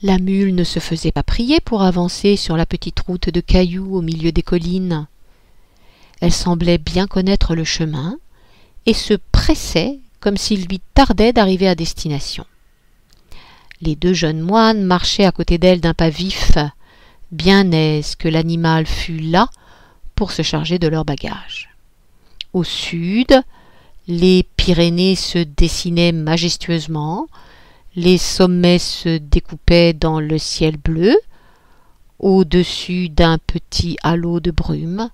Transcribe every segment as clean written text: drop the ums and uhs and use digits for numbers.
La mule ne se faisait pas prier pour avancer sur la petite route de cailloux au milieu des collines. Elle semblait bien connaître le chemin et se pressait comme s'il lui tardait d'arriver à destination. Les deux jeunes moines marchaient à côté d'elle d'un pas vif, bien aise que l'animal fût là pour se charger de leur bagage. Au sud, les Pyrénées se dessinaient majestueusement, les sommets se découpaient dans le ciel bleu, au-dessus d'un petit halo de brume.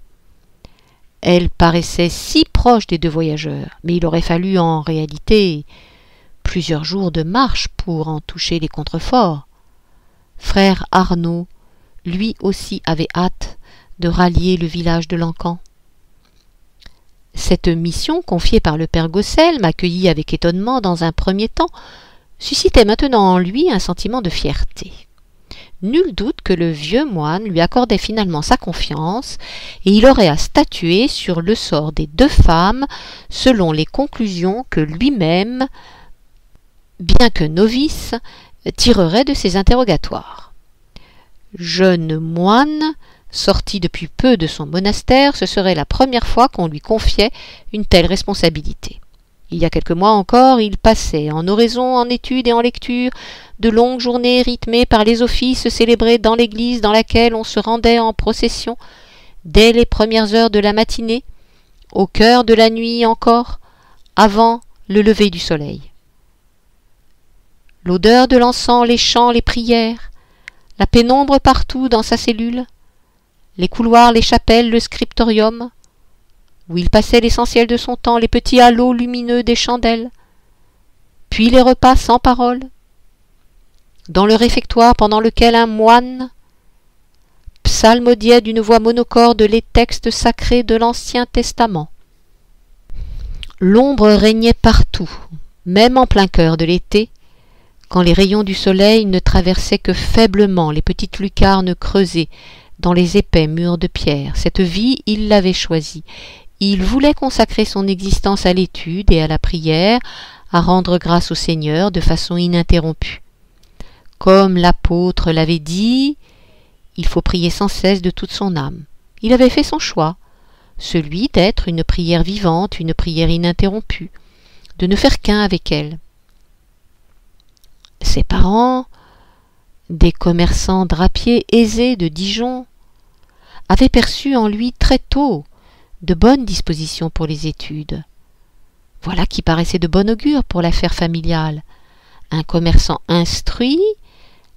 Elle paraissait si proche des deux voyageurs, mais il aurait fallu en réalité plusieurs jours de marche pour en toucher les contreforts. Frère Arnaud, lui aussi, avait hâte de rallier le village de Lancan. Cette mission, confiée par le père Gosselme, accueillie avec étonnement dans un premier temps, suscitait maintenant en lui un sentiment de fierté. Nul doute que le vieux moine lui accordait finalement sa confiance, et il aurait à statuer sur le sort des deux femmes selon les conclusions que lui-même, bien que novice, tirerait de ses interrogatoires. Jeune moine, sorti depuis peu de son monastère, ce serait la première fois qu'on lui confiait une telle responsabilité. Il y a quelques mois encore, il passait en oraison, en études et en lecture de longues journées rythmées par les offices célébrés dans l'église dans laquelle on se rendait en procession dès les premières heures de la matinée, au cœur de la nuit encore, avant le lever du soleil. L'odeur de l'encens, les chants, les prières, la pénombre partout dans sa cellule, les couloirs, les chapelles, le scriptorium, où il passait l'essentiel de son temps, les petits halos lumineux des chandelles, puis les repas sans parole, dans le réfectoire pendant lequel un moine psalmodiait d'une voix monocorde les textes sacrés de l'Ancien Testament. L'ombre régnait partout, même en plein cœur de l'été, quand les rayons du soleil ne traversaient que faiblement les petites lucarnes creusées dans les épais murs de pierre. Cette vie, il l'avait choisie. Il voulait consacrer son existence à l'étude et à la prière, à rendre grâce au Seigneur de façon ininterrompue. Comme l'apôtre l'avait dit, il faut prier sans cesse de toute son âme. Il avait fait son choix, celui d'être une prière vivante, une prière ininterrompue, de ne faire qu'un avec elle. Ses parents, des commerçants drapiers aisés de Dijon, avaient perçu en lui très tôt de bonnes dispositions pour les études. Voilà qui paraissait de bon augure pour l'affaire familiale. Un commerçant instruit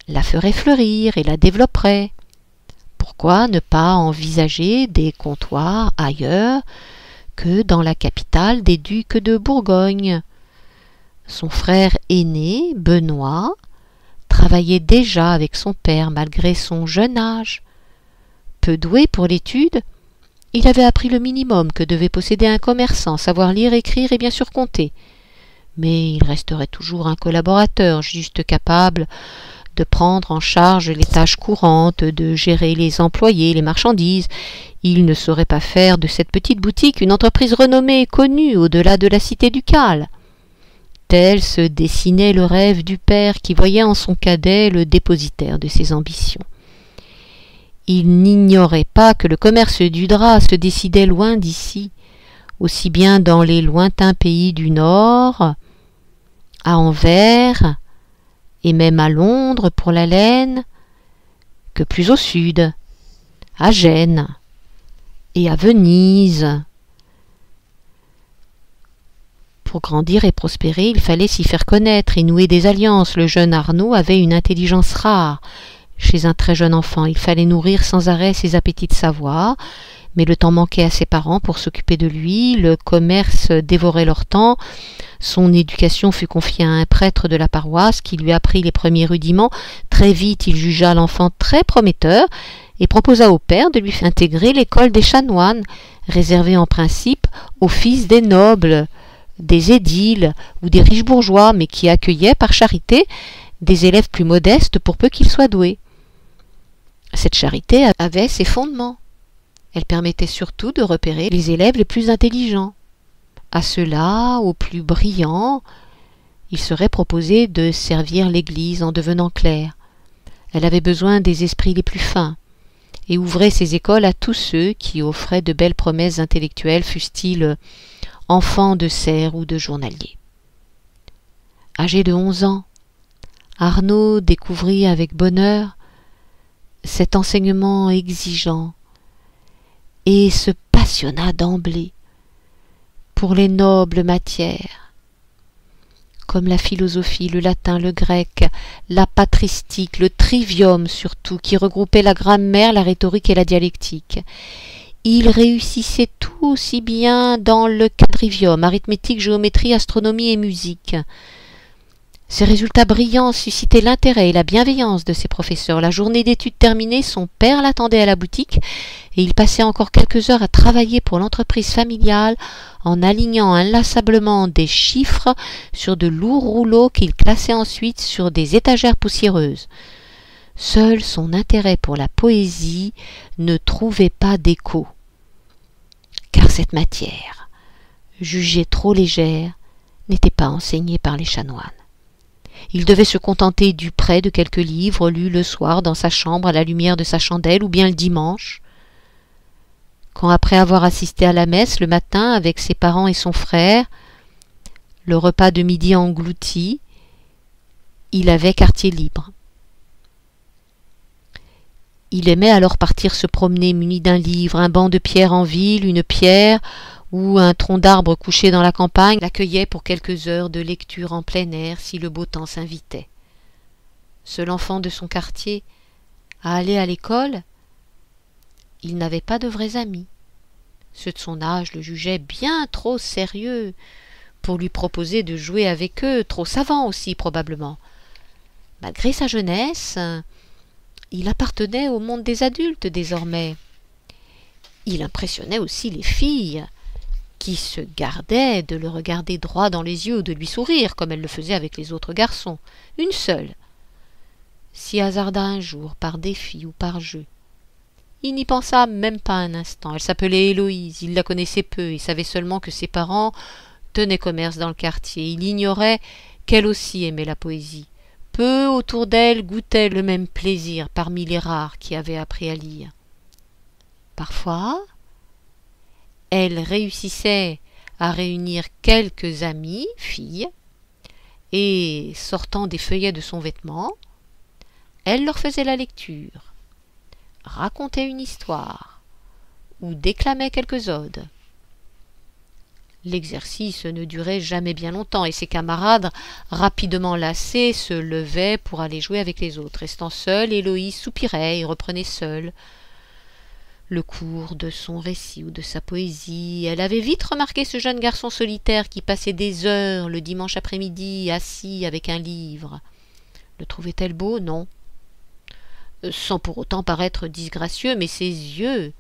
la ferait fleurir et la développerait. Pourquoi ne pas envisager des comptoirs ailleurs que dans la capitale des ducs de Bourgogne? Son frère aîné, Benoît, travaillait déjà avec son père malgré son jeune âge. Peu doué pour l'étude, il avait appris le minimum que devait posséder un commerçant, savoir lire, écrire et bien sûr compter. Mais il resterait toujours un collaborateur juste capable de prendre en charge les tâches courantes, de gérer les employés, les marchandises. Il ne saurait pas faire de cette petite boutique une entreprise renommée et connue au-delà de la cité ducale. Tel se dessinait le rêve du père qui voyait en son cadet le dépositaire de ses ambitions. Il n'ignorait pas que le commerce du drap se décidait loin d'ici, aussi bien dans les lointains pays du Nord, à Anvers, et même à Londres pour la laine, que plus au sud, à Gênes et à Venise. Pour grandir et prospérer, il fallait s'y faire connaître et nouer des alliances. Le jeune Arnaud avait une intelligence rare. Chez un très jeune enfant, il fallait nourrir sans arrêt ses appétits de savoir, mais le temps manquait à ses parents pour s'occuper de lui, le commerce dévorait leur temps, son éducation fut confiée à un prêtre de la paroisse qui lui apprit les premiers rudiments. Très vite, il jugea l'enfant très prometteur et proposa au père de lui intégrer l'école des chanoines, réservée en principe aux fils des nobles, des édiles ou des riches bourgeois, mais qui accueillait par charité des élèves plus modestes pour peu qu'ils soient doués. Cette charité avait ses fondements. Elle permettait surtout de repérer les élèves les plus intelligents. À ceux-là, aux plus brillants, il serait proposé de servir l'Église en devenant clerc. Elle avait besoin des esprits les plus fins, et ouvrait ses écoles à tous ceux qui offraient de belles promesses intellectuelles, fussent-ils enfants de serfs ou de journaliers. Âgé de 11 ans, Arnaud découvrit avec bonheur cet enseignement exigeant et se passionna d'emblée pour les nobles matières, comme la philosophie, le latin, le grec, la patristique, le trivium surtout, qui regroupait la grammaire, la rhétorique et la dialectique. Il réussissait tout aussi bien dans le quadrivium, arithmétique, géométrie, astronomie et musique. Ses résultats brillants suscitaient l'intérêt et la bienveillance de ses professeurs. La journée d'études terminée, son père l'attendait à la boutique et il passait encore quelques heures à travailler pour l'entreprise familiale en alignant inlassablement des chiffres sur de lourds rouleaux qu'il classait ensuite sur des étagères poussiéreuses. Seul son intérêt pour la poésie ne trouvait pas d'écho, car cette matière, jugée trop légère, n'était pas enseignée par les chanoines. Il devait se contenter du prêt de quelques livres lus le soir dans sa chambre à la lumière de sa chandelle, ou bien le dimanche, quand après avoir assisté à la messe le matin avec ses parents et son frère, le repas de midi englouti, il avait quartier libre. Il aimait alors partir se promener muni d'un livre, un banc de pierre en ville, une pierre ou un tronc d'arbre couché dans la campagne l'accueillait pour quelques heures de lecture en plein air si le beau temps s'invitait. Seul enfant de son quartier à aller à l'école, il n'avait pas de vrais amis. Ceux de son âge le jugeaient bien trop sérieux pour lui proposer de jouer avec eux, trop savant aussi probablement. Malgré sa jeunesse, il appartenait au monde des adultes désormais. Il impressionnait aussi les filles, qui se gardaient de le regarder droit dans les yeux ou de lui sourire, comme elle le faisait avec les autres garçons. Une seule s'y hasarda un jour, par défi ou par jeu. Il n'y pensa même pas un instant. Elle s'appelait Héloïse, il la connaissait peu et savait seulement que ses parents tenaient commerce dans le quartier. Il ignorait qu'elle aussi aimait la poésie. Peu autour d'elle goûtaient le même plaisir parmi les rares qui avaient appris à lire. Parfois, elle réussissait à réunir quelques amies, filles, et, sortant des feuillets de son vêtement, elle leur faisait la lecture, racontait une histoire ou déclamait quelques odes. L'exercice ne durait jamais bien longtemps et ses camarades, rapidement lassés, se levaient pour aller jouer avec les autres. Restant seule, Héloïse soupirait et reprenait seule le cours de son récit ou de sa poésie. Elle avait vite remarqué ce jeune garçon solitaire qui passait des heures le dimanche après-midi assis avec un livre. Le trouvait-elle beau? Non. Sans pour autant paraître disgracieux, mais ses yeux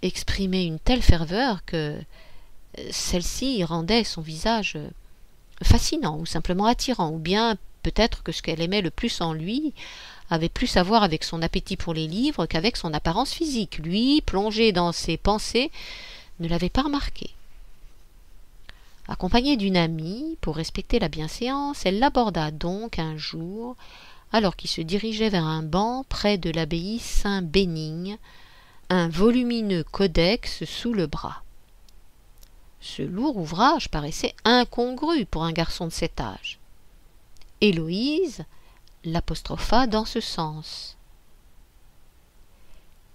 exprimaient une telle ferveur que celle-ci rendait son visage fascinant ou simplement attirant, ou bien peut-être que ce qu'elle aimait le plus en lui avait plus à voir avec son appétit pour les livres qu'avec son apparence physique. Lui, plongé dans ses pensées, ne l'avait pas remarqué. Accompagnée d'une amie, pour respecter la bienséance, elle l'aborda donc un jour, alors qu'il se dirigeait vers un banc près de l'abbaye Saint-Bénigne, un volumineux codex sous le bras. Ce lourd ouvrage paraissait incongru pour un garçon de cet âge. Héloïse l'apostropha dans ce sens.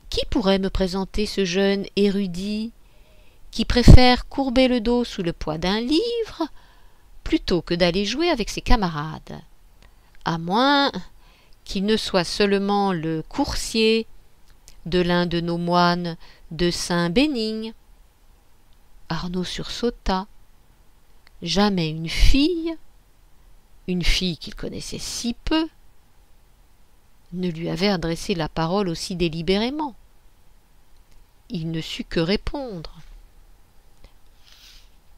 Qui pourrait me présenter ce jeune érudit qui préfère courber le dos sous le poids d'un livre plutôt que d'aller jouer avec ses camarades, à moins qu'il ne soit seulement le coursier de l'un de nos moines de Saint-Bénigne. Arnaud sursauta. Jamais une fille qu'il connaissait si peu, ne lui avait adressé la parole aussi délibérément. Il ne sut que répondre,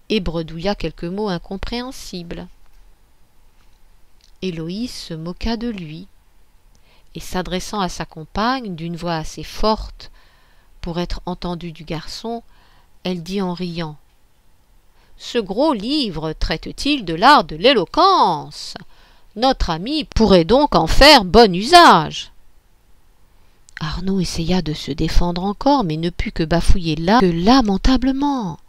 et bredouilla quelques mots incompréhensibles. Héloïse se moqua de lui, et s'adressant à sa compagne d'une voix assez forte pour être entendue du garçon, elle dit en riant: « Ce gros livre traite-t-il de l'art de l'éloquence? Notre ami pourrait donc en faire bon usage. Arnaud essaya de se défendre encore, mais ne put que bafouiller lamentablement.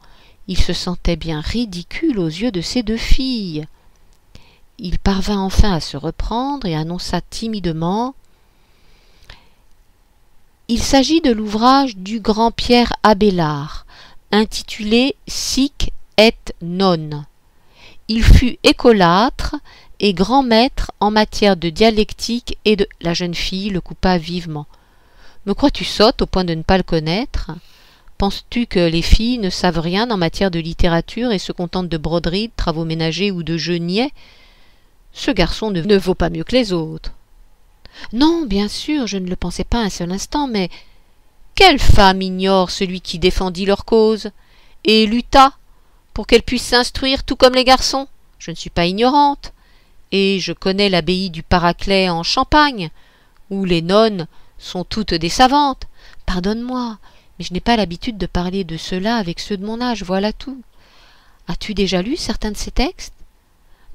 Il se sentait bien ridicule aux yeux de ses deux filles. Il parvint enfin à se reprendre et annonça timidement: « Il s'agit de l'ouvrage du grand Pierre Abélard, intitulé Sic et Non. Il fut écolâtre et grand maître en matière de dialectique et de... » La jeune fille le coupa vivement. « Me crois-tu sotte au point de ne pas le connaître ? Penses-tu que les filles ne savent rien en matière de littérature et se contentent de broderies, de travaux ménagers ou de jeux niais ? Ce garçon ne vaut pas mieux que les autres. » « Non, bien sûr, je ne le pensais pas un seul instant, mais... » « Quelle femme ignore celui qui défendit leur cause et lutta pour qu'elle puisse s'instruire tout comme les garçons? Je ne suis pas ignorante, et je connais l'abbaye du Paraclet en Champagne, où les nonnes sont toutes des savantes. Pardonne-moi, mais je n'ai pas l'habitude de parler de cela avec ceux de mon âge, voilà tout. As-tu déjà lu certains de ces textes? »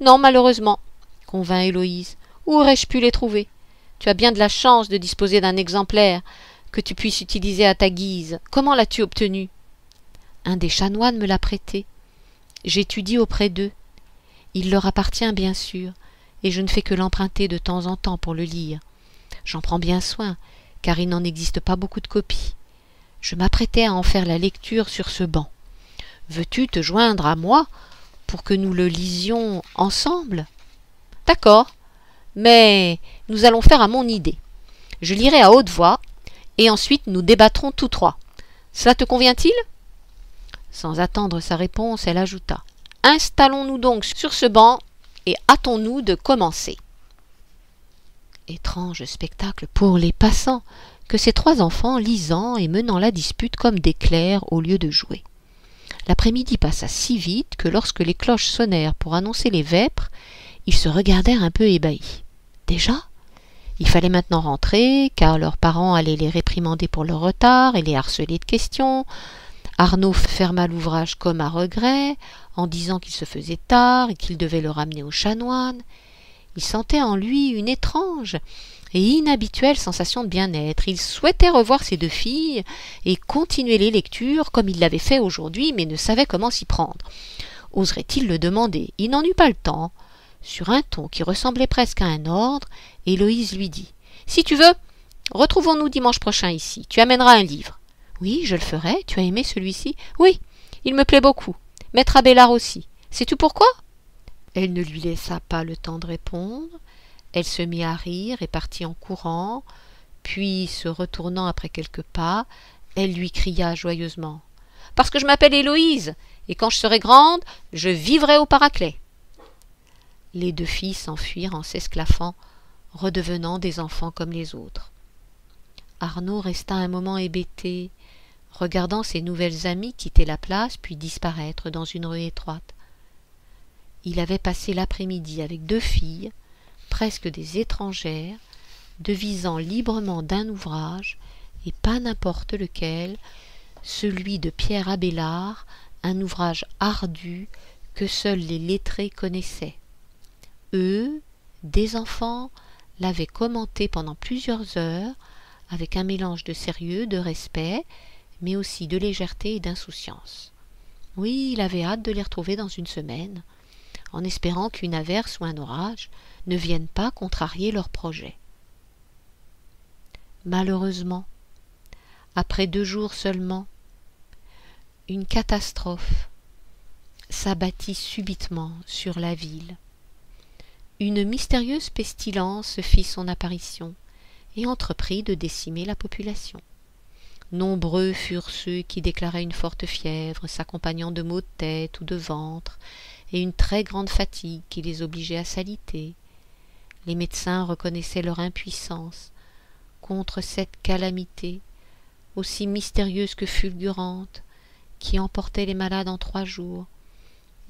« Non, malheureusement, convint Héloïse. Où aurais-je pu les trouver? Tu as bien de la chance de disposer d'un exemplaire que tu puisses utiliser à ta guise. Comment l'as-tu obtenu? » « Un des chanoines me l'a prêté. J'étudie auprès d'eux. Il leur appartient bien sûr, et je ne fais que l'emprunter de temps en temps pour le lire. J'en prends bien soin, car il n'en existe pas beaucoup de copies. Je m'apprêtais à en faire la lecture sur ce banc. Veux-tu te joindre à moi pour que nous le lisions ensemble? D'accord, mais nous allons faire à mon idée. Je lirai à haute voix, et ensuite nous débattrons tous trois. Cela te convient-il? Sans attendre sa réponse, elle ajouta: « Installons-nous donc sur ce banc et hâtons-nous de commencer. » Étrange spectacle pour les passants que ces trois enfants lisant et menant la dispute comme des clercs au lieu de jouer. L'après-midi passa si vite que lorsque les cloches sonnèrent pour annoncer les vêpres, ils se regardèrent un peu ébahis. Déjà? Il fallait maintenant rentrer, car leurs parents allaient les réprimander pour leur retard et les harceler de questions. Arnaud ferma l'ouvrage comme à regret, en disant qu'il se faisait tard et qu'il devait le ramener au chanoine. Il sentait en lui une étrange et inhabituelle sensation de bien-être. Il souhaitait revoir ses deux filles et continuer les lectures comme il l'avait fait aujourd'hui, mais ne savait comment s'y prendre. Oserait-il le demander? Il n'en eut pas le temps. Sur un ton qui ressemblait presque à un ordre, Héloïse lui dit: « Si tu veux, retrouvons-nous dimanche prochain ici. Tu amèneras un livre. »« Oui, je le ferai. Tu as aimé celui-ci? »« Oui, il me plaît beaucoup. Maître Abélard aussi. Sais-tu pourquoi ?» Elle ne lui laissa pas le temps de répondre. Elle se mit à rire et partit en courant, puis, se retournant après quelques pas, elle lui cria joyeusement: « Parce que je m'appelle Héloïse, et quand je serai grande, je vivrai au Paraclet. » Les deux filles s'enfuirent en s'esclaffant, redevenant des enfants comme les autres. Arnaud resta un moment hébété, regardant ses nouvelles amies quitter la place puis disparaître dans une rue étroite. Il avait passé l'après-midi avec deux filles, presque des étrangères, devisant librement d'un ouvrage, et pas n'importe lequel, celui de Pierre Abélard, un ouvrage ardu que seuls les lettrés connaissaient. Eux, des enfants, l'avaient commenté pendant plusieurs heures, avec un mélange de sérieux, de respect, mais aussi de légèreté et d'insouciance. Oui, il avait hâte de les retrouver dans une semaine, en espérant qu'une averse ou un orage ne viennent pas contrarier leurs projets. Malheureusement, après 2 jours seulement, une catastrophe s'abattit subitement sur la ville. Une mystérieuse pestilence fit son apparition et entreprit de décimer la population. Nombreux furent ceux qui déclaraient une forte fièvre s'accompagnant de maux de tête ou de ventre et une très grande fatigue qui les obligeait à s'aliter. Les médecins reconnaissaient leur impuissance contre cette calamité, aussi mystérieuse que fulgurante, qui emportait les malades en 3 jours.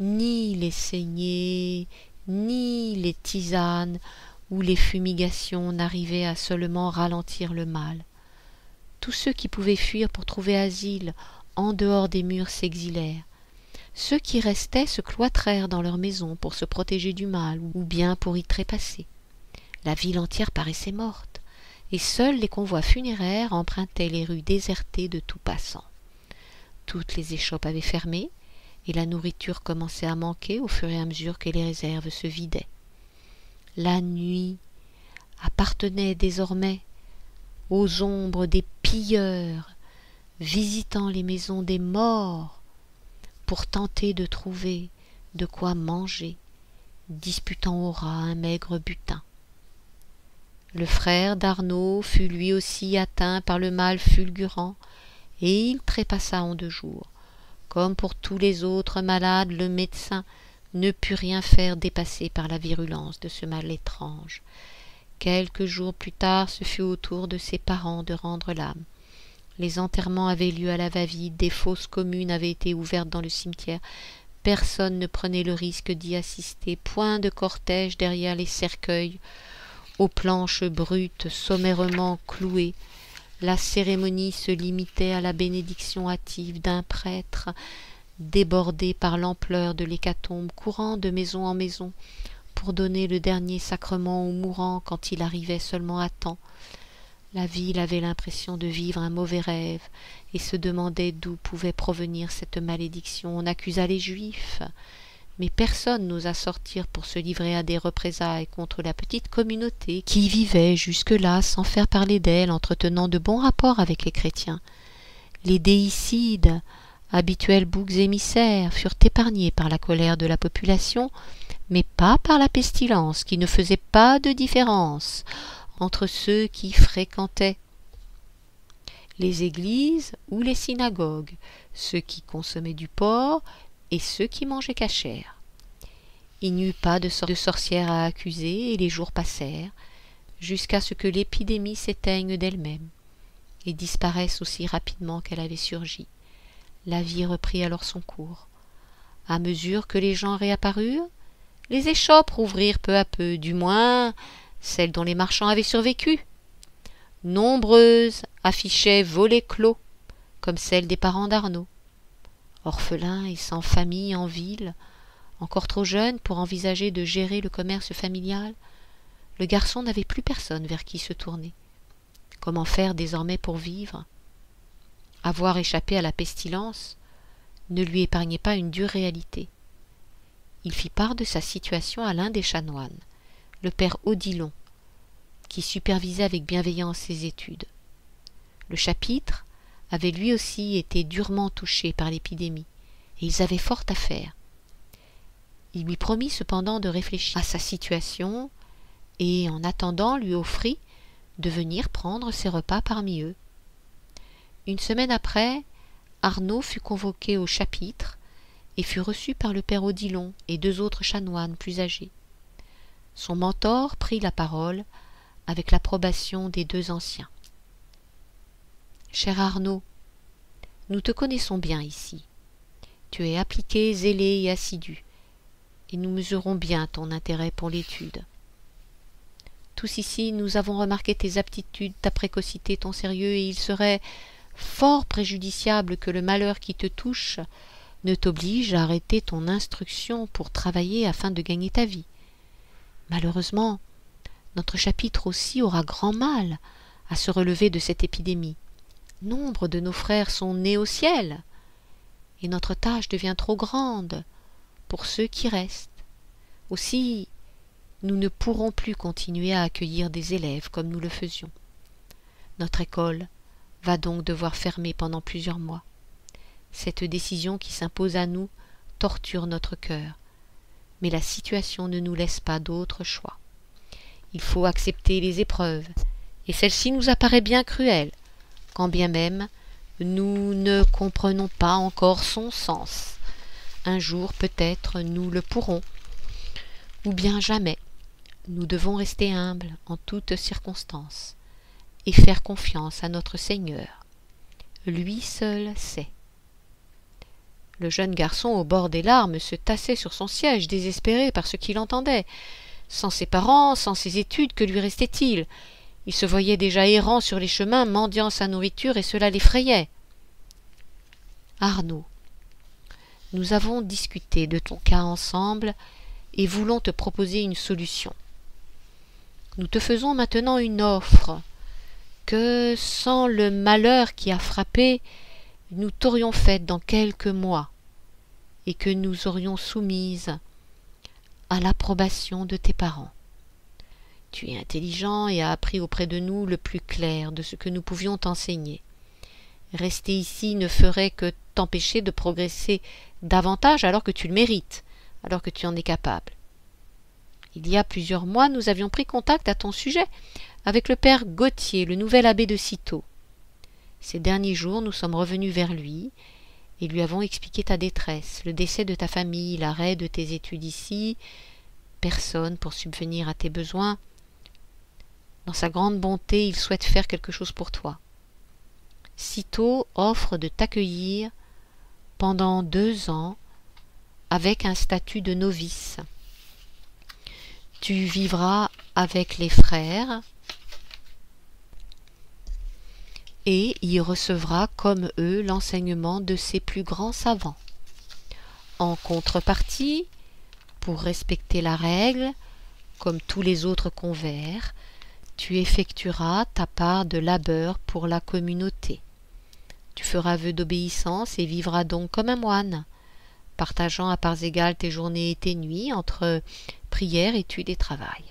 Ni les saignées, ni les tisanes ou les fumigations n'arrivaient à seulement ralentir le mal. Tous ceux qui pouvaient fuir pour trouver asile en dehors des murs s'exilèrent. Ceux qui restaient se cloîtrèrent dans leur maison pour se protéger du mal ou bien pour y trépasser. La ville entière paraissait morte, et seuls les convois funéraires empruntaient les rues désertées de tout passant. Toutes les échoppes avaient fermé, et la nourriture commençait à manquer au fur et à mesure que les réserves se vidaient. La nuit appartenait désormais aux ombres des pilleurs, visitant les maisons des morts pour tenter de trouver de quoi manger, disputant aux rats un maigre butin. Le frère d'Arnaud fut lui aussi atteint par le mal fulgurant, et il trépassa en 2 jours. Comme pour tous les autres malades, le médecin ne put rien faire dépasser par la virulence de ce mal étrange. Quelques jours plus tard, ce fut au tour de ses parents de rendre l'âme. Les enterrements avaient lieu à la va-vite, des fosses communes avaient été ouvertes dans le cimetière. Personne ne prenait le risque d'y assister, point de cortège derrière les cercueils, aux planches brutes sommairement clouées. La cérémonie se limitait à la bénédiction hâtive d'un prêtre, débordé par l'ampleur de l'hécatombe, courant de maison en maison pour donner le dernier sacrement aux mourants quand il arrivait seulement à temps. La ville avait l'impression de vivre un mauvais rêve et se demandait d'où pouvait provenir cette malédiction. On accusa les Juifs, mais personne n'osa sortir pour se livrer à des représailles contre la petite communauté qui vivait jusque-là sans faire parler d'elle, entretenant de bons rapports avec les chrétiens. Les déicides, habituels boucs émissaires, furent épargnés par la colère de la population, mais pas par la pestilence, qui ne faisait pas de différence entre ceux qui fréquentaient les églises ou les synagogues, ceux qui consommaient du porc et ceux qui mangeaient cachère. Il n'y eut pas de sorcières à accuser, et les jours passèrent, jusqu'à ce que l'épidémie s'éteigne d'elle-même, et disparaisse aussi rapidement qu'elle avait surgi. La vie reprit alors son cours. À mesure que les gens réapparurent, les échoppes rouvrirent peu à peu, du moins celles dont les marchands avaient survécu. Nombreuses affichaient volets clos, comme celles des parents d'Arnaud. Orphelin et sans famille en ville, encore trop jeune pour envisager de gérer le commerce familial, le garçon n'avait plus personne vers qui se tourner. Comment faire désormais pour vivre? Avoir échappé à la pestilence ne lui épargnait pas une dure réalité. Il fit part de sa situation à l'un des chanoines, le père Odilon, qui supervisait avec bienveillance ses études. Le chapitre avait lui aussi été durement touché par l'épidémie, et ils avaient fort à faire. Il lui promit cependant de réfléchir à sa situation, et en attendant lui offrit de venir prendre ses repas parmi eux. Une semaine après, Arnaud fut convoqué au chapitre et fut reçu par le père Odilon et 2 autres chanoines plus âgés. Son mentor prit la parole avec l'approbation des 2 anciens. « Cher Arnaud, nous te connaissons bien ici. Tu es appliqué, zélé et assidu, et nous mesurons bien ton intérêt pour l'étude. Tous ici, nous avons remarqué tes aptitudes, ta précocité, ton sérieux, et il serait fort préjudiciable que le malheur qui te touche ne t'oblige à arrêter ton instruction pour travailler afin de gagner ta vie. Malheureusement, notre chapitre aussi aura grand mal à se relever de cette épidémie. Nombre de nos frères sont nés au ciel, et notre tâche devient trop grande pour ceux qui restent. Aussi, nous ne pourrons plus continuer à accueillir des élèves comme nous le faisions. Notre école va donc devoir fermer pendant plusieurs mois. Cette décision qui s'impose à nous torture notre cœur, mais la situation ne nous laisse pas d'autre choix. Il faut accepter les épreuves, et celle-ci nous apparaît bien cruelle, quand bien même nous ne comprenons pas encore son sens. Un jour peut-être nous le pourrons, ou bien jamais. Nous devons rester humbles en toutes circonstances, et faire confiance à notre Seigneur. Lui seul sait. Le jeune garçon, au bord des larmes, se tassait sur son siège, désespéré par ce qu'il entendait. Sans ses parents, sans ses études, que lui restait-il? Il se voyait déjà errant sur les chemins, mendiant sa nourriture, et cela l'effrayait. Arnaud, Nous avons discuté de ton cas ensemble et voulons te proposer une solution. Nous te faisons maintenant une offre que, sans le malheur qui a frappé, nous t'aurions faite dans quelques mois et que nous aurions soumise à l'approbation de tes parents. Tu es intelligent et as appris auprès de nous le plus clair de ce que nous pouvions t'enseigner. Rester ici ne ferait que t'empêcher de progresser davantage alors que tu le mérites, alors que tu en es capable. Il y a plusieurs mois, nous avions pris contact à ton sujet avec le père Gauthier, le nouvel abbé de Cîteaux. Ces derniers jours, nous sommes revenus vers lui et lui avons expliqué ta détresse, le décès de ta famille, l'arrêt de tes études ici, personne pour subvenir à tes besoins. Dans sa grande bonté, il souhaite faire quelque chose pour toi. Cîteaux offre de t'accueillir pendant 2 ans avec un statut de novice. Tu vivras avec les frères et y recevras comme eux l'enseignement de ces plus grands savants. En contrepartie, pour respecter la règle, comme tous les autres convers, tu effectueras ta part de labeur pour la communauté. Tu feras vœu d'obéissance et vivras donc comme un moine, partageant à parts égales tes journées et tes nuits entre prière, étude et travail.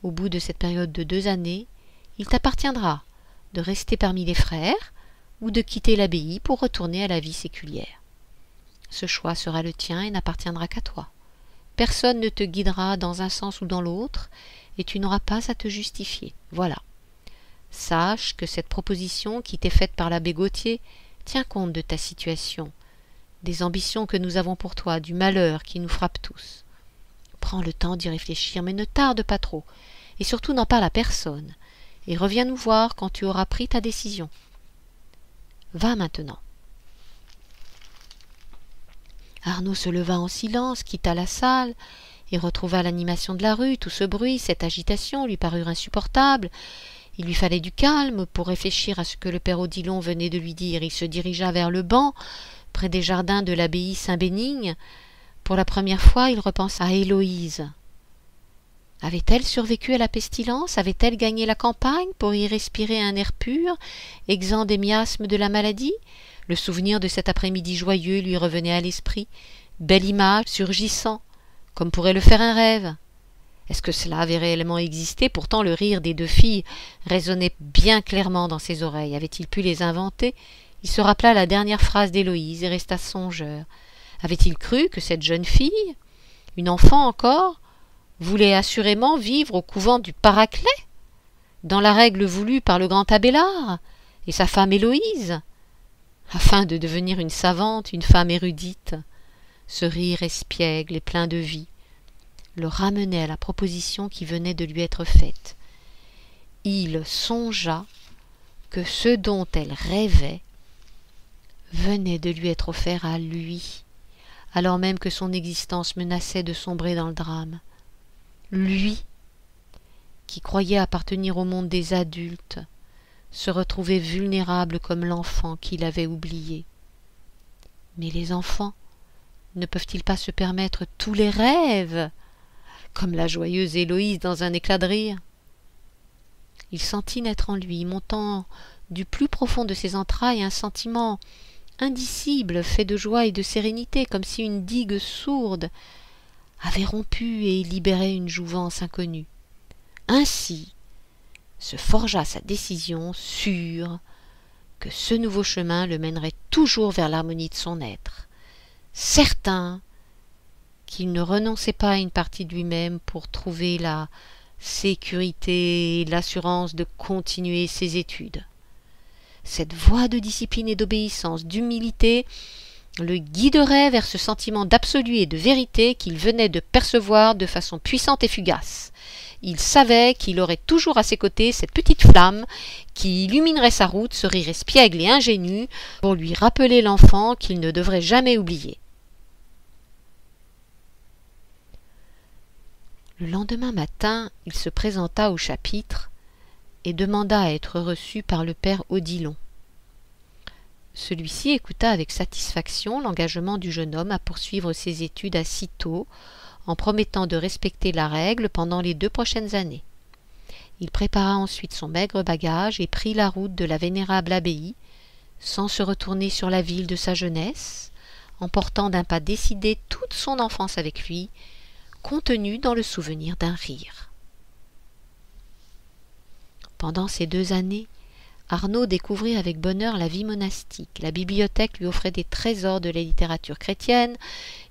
Au bout de cette période de 2 années, il t'appartiendra de rester parmi les frères ou de quitter l'abbaye pour retourner à la vie séculière. Ce choix sera le tien et n'appartiendra qu'à toi. Personne ne te guidera dans un sens ou dans l'autre et tu n'auras pas à te justifier. Voilà. Sache que cette proposition qui t'est faite par l'abbé Gauthier tient compte de ta situation, des ambitions que nous avons pour toi, du malheur qui nous frappe tous. Prends le temps d'y réfléchir, mais ne tarde pas trop, et surtout n'en parle à personne, et reviens nous voir quand tu auras pris ta décision. Va maintenant. Arnaud se leva en silence, quitta la salle, et retrouva l'animation de la rue. Tout ce bruit, cette agitation lui parurent insupportables. Il lui fallait du calme pour réfléchir à ce que le père Odilon venait de lui dire. Il se dirigea vers le banc, près des jardins de l'abbaye Saint-Bénigne. Pour la première fois, il repensa à Héloïse. Avait-elle survécu à la pestilence? Avait-elle gagné la campagne pour y respirer un air pur, exempt des miasmes de la maladie? Le souvenir de cet après-midi joyeux lui revenait à l'esprit, belle image surgissant, comme pourrait le faire un rêve. Est-ce que cela avait réellement existé? Pourtant le rire des 2 filles résonnait bien clairement dans ses oreilles. Avait-il pu les inventer? Il se rappela la dernière phrase d'Héloïse et resta songeur. Avait-il cru que cette jeune fille, une enfant encore, voulait assurément vivre au couvent du Paraclet, dans la règle voulue par le grand Abélard et sa femme Héloïse, afin de devenir une savante, une femme érudite? Ce rire espiègle et plein de vie le ramenait à la proposition qui venait de lui être faite. Il songea que ce dont elle rêvait venait de lui être offert à lui, alors même que son existence menaçait de sombrer dans le drame. Lui, qui croyait appartenir au monde des adultes, se retrouvait vulnérable comme l'enfant qu'il avait oublié. Mais les enfants ne peuvent-ils pas se permettre tous les rêves, comme la joyeuse Héloïse dans un éclat de rire? Il sentit naître en lui, montant du plus profond de ses entrailles, un sentiment indicible, fait de joie et de sérénité, comme si une digue sourde avait rompu et libéré une jouvence inconnue. Ainsi se forgea sa décision, sûre que ce nouveau chemin le mènerait toujours vers l'harmonie de son être, certain qu'il ne renonçait pas à une partie de lui-même pour trouver la sécurité et l'assurance de continuer ses études. Cette voie de discipline et d'obéissance, d'humilité, le guiderait vers ce sentiment d'absolu et de vérité qu'il venait de percevoir de façon puissante et fugace. Il savait qu'il aurait toujours à ses côtés cette petite flamme qui illuminerait sa route, ce rire espiègle et ingénu, pour lui rappeler l'enfant qu'il ne devrait jamais oublier. Le lendemain matin, il se présenta au chapitre et demanda à être reçu par le père Odilon. Celui-ci écouta avec satisfaction l'engagement du jeune homme à poursuivre ses études à Cîteaux, en promettant de respecter la règle pendant les 2 prochaines années. Il prépara ensuite son maigre bagage et prit la route de la vénérable abbaye, sans se retourner sur la ville de sa jeunesse, emportant d'un pas décidé toute son enfance avec lui, contenue dans le souvenir d'un rire. Pendant ces 2 années, Arnaud découvrit avec bonheur la vie monastique. La bibliothèque lui offrait des trésors de la littérature chrétienne,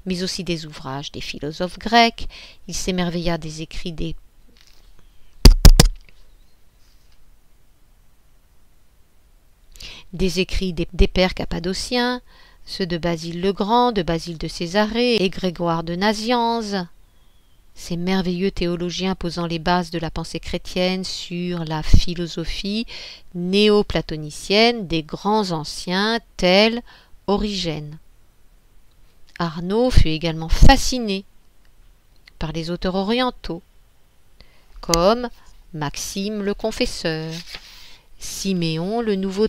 mais aussi des ouvrages des philosophes grecs. Il s'émerveilla des écrits des pères cappadociens, ceux de Basile le Grand, de Basile de Césarée et Grégoire de Nazianze. Ces merveilleux théologiens posant les bases de la pensée chrétienne sur la philosophie néo-platonicienne des grands anciens tels Origène. Arnaud fut également fasciné par les auteurs orientaux, comme Maxime le Confesseur, Siméon le nouveau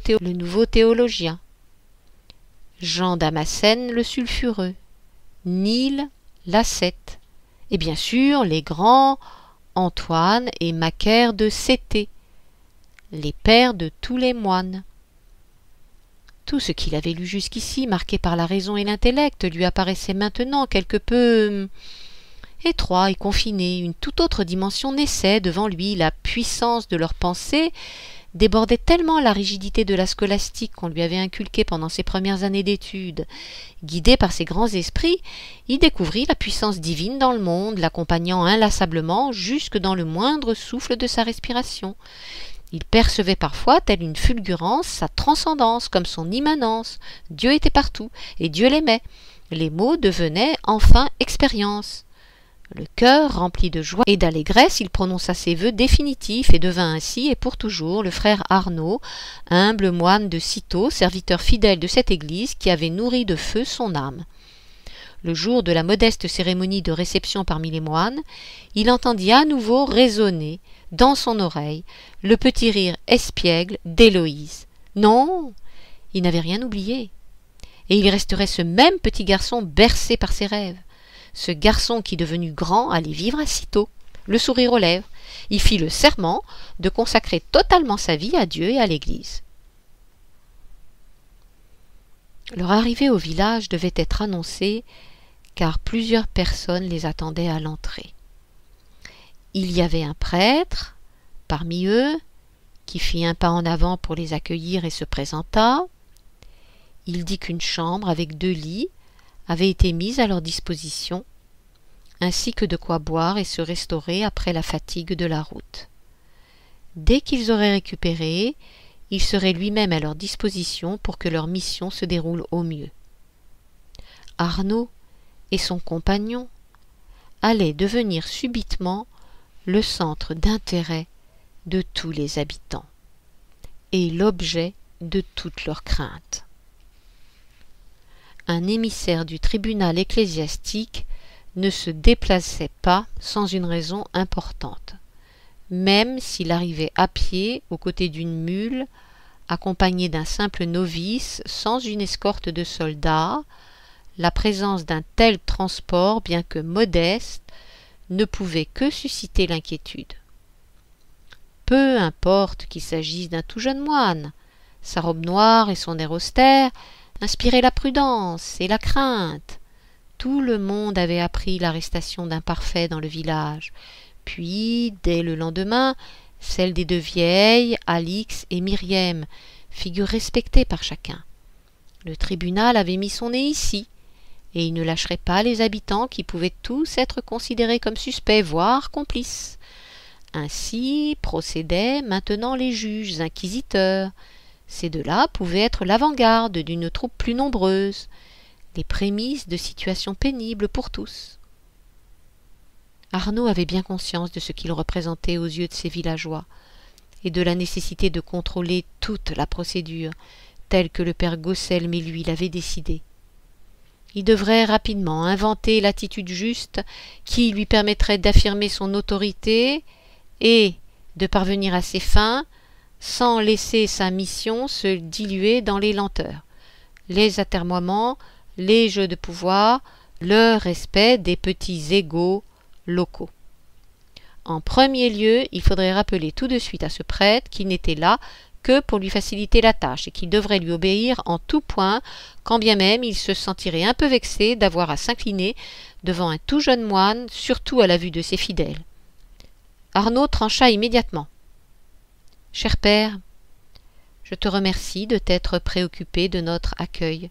théologien, Jean Damascène le sulfureux, Nil l'ascète, et bien sûr les grands Antoine et Macaire de Céthée, les pères de tous les moines. Tout ce qu'il avait lu jusqu'ici, marqué par la raison et l'intellect, lui apparaissait maintenant quelque peu étroit et confiné. Une toute autre dimension naissait devant lui. La puissance de leurs pensées débordait tellement la rigidité de la scolastique qu'on lui avait inculquée pendant ses premières années d'études. Guidé par ces grands esprits, il découvrit la puissance divine dans le monde, l'accompagnant inlassablement jusque dans le moindre souffle de sa respiration. Il percevait parfois, telle une fulgurance, sa transcendance, comme son immanence. Dieu était partout, et Dieu l'aimait. Les mots devenaient enfin expérience. Le cœur rempli de joie et d'allégresse, il prononça ses vœux définitifs et devint ainsi et pour toujours le frère Arnaud, humble moine de Cîteaux, serviteur fidèle de cette église qui avait nourri de feu son âme. Le jour de la modeste cérémonie de réception parmi les moines, il entendit à nouveau résonner dans son oreille le petit rire espiègle d'Héloïse. Non, il n'avait rien oublié. Et il resterait ce même petit garçon bercé par ses rêves. Ce garçon qui, devenu grand, allait vivre à Cîteaux, le sourire aux lèvres. Il fit le serment de consacrer totalement sa vie à Dieu et à l'Église. Leur arrivée au village devait être annoncée, car plusieurs personnes les attendaient à l'entrée. Il y avait un prêtre, parmi eux, qui fit un pas en avant pour les accueillir et se présenta. Il dit qu'une chambre avec 2 lits avait été mise à leur disposition, ainsi que de quoi boire et se restaurer après la fatigue de la route. Dès qu'ils auraient récupéré, il serait lui-même à leur disposition pour que leur mission se déroule au mieux. Arnaud et son compagnon allaient devenir subitement le centre d'intérêt de tous les habitants et l'objet de toutes leurs craintes. Un émissaire du tribunal ecclésiastique ne se déplaçait pas sans une raison importante, même s'il arrivait à pied aux côtés d'une mule, accompagné d'un simple novice, sans une escorte de soldats. La présence d'un tel transport, bien que modeste, ne pouvait que susciter l'inquiétude. Peu importe qu'il s'agisse d'un tout jeune moine, sa robe noire et son air austère inspiraient la prudence et la crainte. Tout le monde avait appris l'arrestation d'un parfait dans le village, puis, dès le lendemain, celle des 2 vieilles, Alix et Myriam, figures respectées par chacun. Le tribunal avait mis son nez ici, et il ne lâcherait pas les habitants qui pouvaient tous être considérés comme suspects, voire complices. Ainsi procédaient maintenant les juges inquisiteurs. Ces 2-là pouvaient être l'avant-garde d'une troupe plus nombreuse, les prémices de situations pénibles pour tous. Arnaud avait bien conscience de ce qu'il représentait aux yeux de ces villageois, et de la nécessité de contrôler toute la procédure, telle que le père Gosselme et lui l'avaient décidé. Il devrait rapidement inventer l'attitude juste qui lui permettrait d'affirmer son autorité et de parvenir à ses fins sans laisser sa mission se diluer dans les lenteurs. les atermoiements, les jeux de pouvoir, le respect des petits égaux locaux. En premier lieu, il faudrait rappeler tout de suite à ce prêtre qu'il n'était là que pour lui faciliter la tâche et qu'il devrait lui obéir en tout point, quand bien même il se sentirait un peu vexé d'avoir à s'incliner devant un tout jeune moine, surtout à la vue de ses fidèles. Arnaud trancha immédiatement. « Cher père, je te remercie de t'être préoccupé de notre accueil,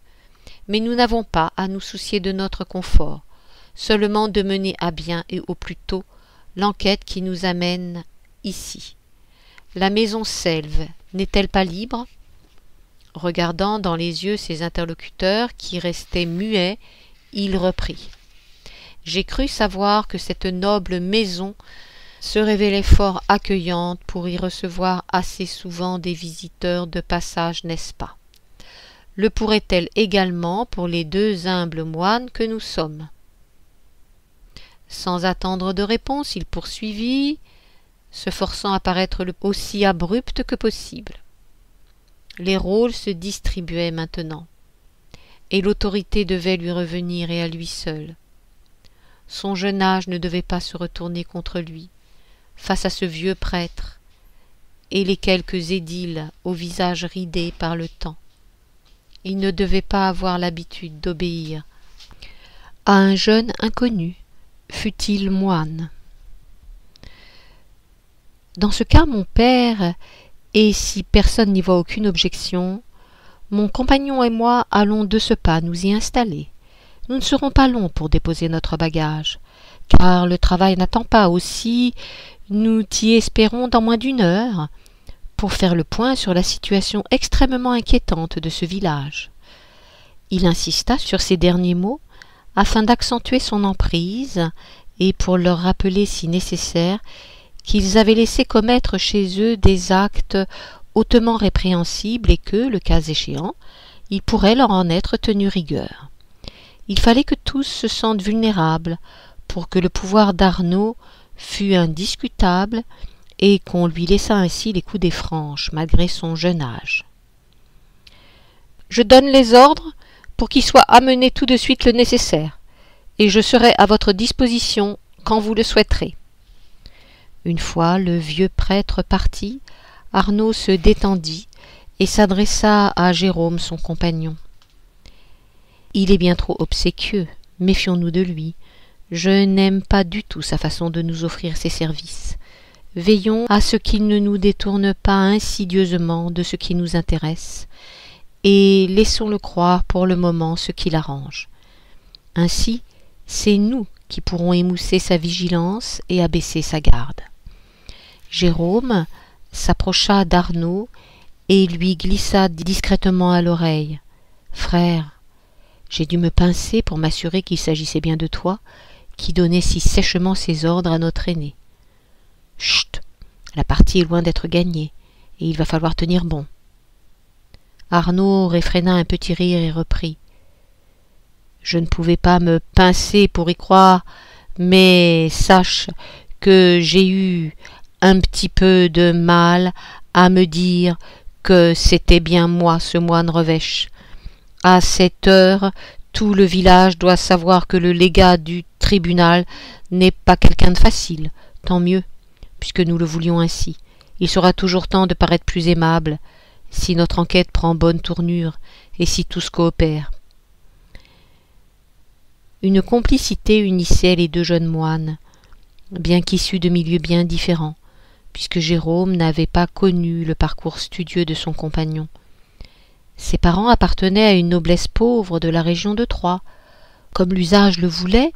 mais nous n'avons pas à nous soucier de notre confort, seulement de mener à bien et au plus tôt l'enquête qui nous amène ici. La maison Selve n'est-elle pas libre ?» Regardant dans les yeux ses interlocuteurs qui restaient muets, il reprit. « J'ai cru savoir que cette noble maison se révélait fort accueillante pour y recevoir assez souvent des visiteurs de passage, n'est-ce pas? Le pourrait-elle également pour les deux humbles moines que nous sommes? » Sans attendre de réponse, il poursuivit, se forçant à paraître aussi abrupt que possible. Les rôles se distribuaient maintenant, et l'autorité devait lui revenir et à lui seul. Son jeune âge ne devait pas se retourner contre lui, face à ce vieux prêtre, et les quelques édiles au visage ridé par le temps. Il ne devait pas avoir l'habitude d'obéir à un jeune inconnu, fût-il moine. Dans ce cas, mon père, et si personne n'y voit aucune objection, mon compagnon et moi allons de ce pas nous y installer. Nous ne serons pas longs pour déposer notre bagage, car le travail n'attend pas aussi. Nous t'y espérons dans moins d'une heure, pour faire le point sur la situation extrêmement inquiétante de ce village. Il insista sur ces derniers mots, afin d'accentuer son emprise, et pour leur rappeler si nécessaire qu'ils avaient laissé commettre chez eux des actes hautement répréhensibles et que, le cas échéant, il pourrait leur en être tenu rigueur. Il fallait que tous se sentent vulnérables pour que le pouvoir d'Arnaud fût indiscutable et qu'on lui laissât ainsi les coups des franches, malgré son jeune âge. « Je donne les ordres pour qu'il soit amené tout de suite le nécessaire, et je serai à votre disposition quand vous le souhaiterez. » Une fois le vieux prêtre parti, Arnaud se détendit et s'adressa à Jérôme, son compagnon. « Il est bien trop obséquieux, méfions-nous de lui. Je n'aime pas du tout sa façon de nous offrir ses services. Veillons à ce qu'il ne nous détourne pas insidieusement de ce qui nous intéresse, et laissons-le croire pour le moment ce qui l'arrange. Ainsi, c'est nous qui pourrons émousser sa vigilance et abaisser sa garde. » Jérôme s'approcha d'Arnaud et lui glissa discrètement à l'oreille. « Frère, j'ai dû me pincer pour m'assurer qu'il s'agissait bien de toi, qui donnait si sèchement ses ordres à notre aîné. Chut, la partie est loin d'être gagnée, et il va falloir tenir bon. » Arnaud réfréna un petit rire et reprit. « Je ne pouvais pas me pincer pour y croire, mais sache que j'ai eu un petit peu de mal à me dire que c'était bien moi ce moine revêche. À cette heure, tout le village doit savoir que le légat du tribunal n'est pas quelqu'un de facile, tant mieux, puisque nous le voulions ainsi. Il sera toujours temps de paraître plus aimable, si notre enquête prend bonne tournure, et si tous coopèrent. » Une complicité unissait les deux jeunes moines, bien qu'issus de milieux bien différents, puisque Jérôme n'avait pas connu le parcours studieux de son compagnon. Ses parents appartenaient à une noblesse pauvre de la région de Troyes. Comme l'usage le voulait,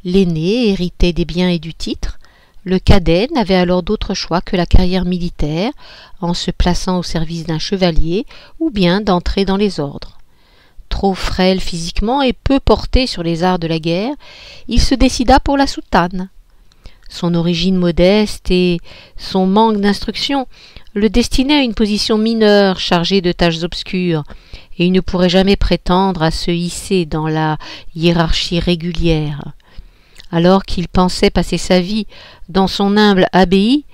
l'aîné héritait des biens et du titre. Le cadet n'avait alors d'autre choix que la carrière militaire, en se plaçant au service d'un chevalier, ou bien d'entrer dans les ordres. Trop frêle physiquement et peu porté sur les arts de la guerre, il se décida pour la soutane. Son origine modeste et son manque d'instruction le destinaient à une position mineure chargée de tâches obscures, et il ne pourrait jamais prétendre à se hisser dans la hiérarchie régulière. Alors qu'il pensait passer sa vie dans son humble abbaye,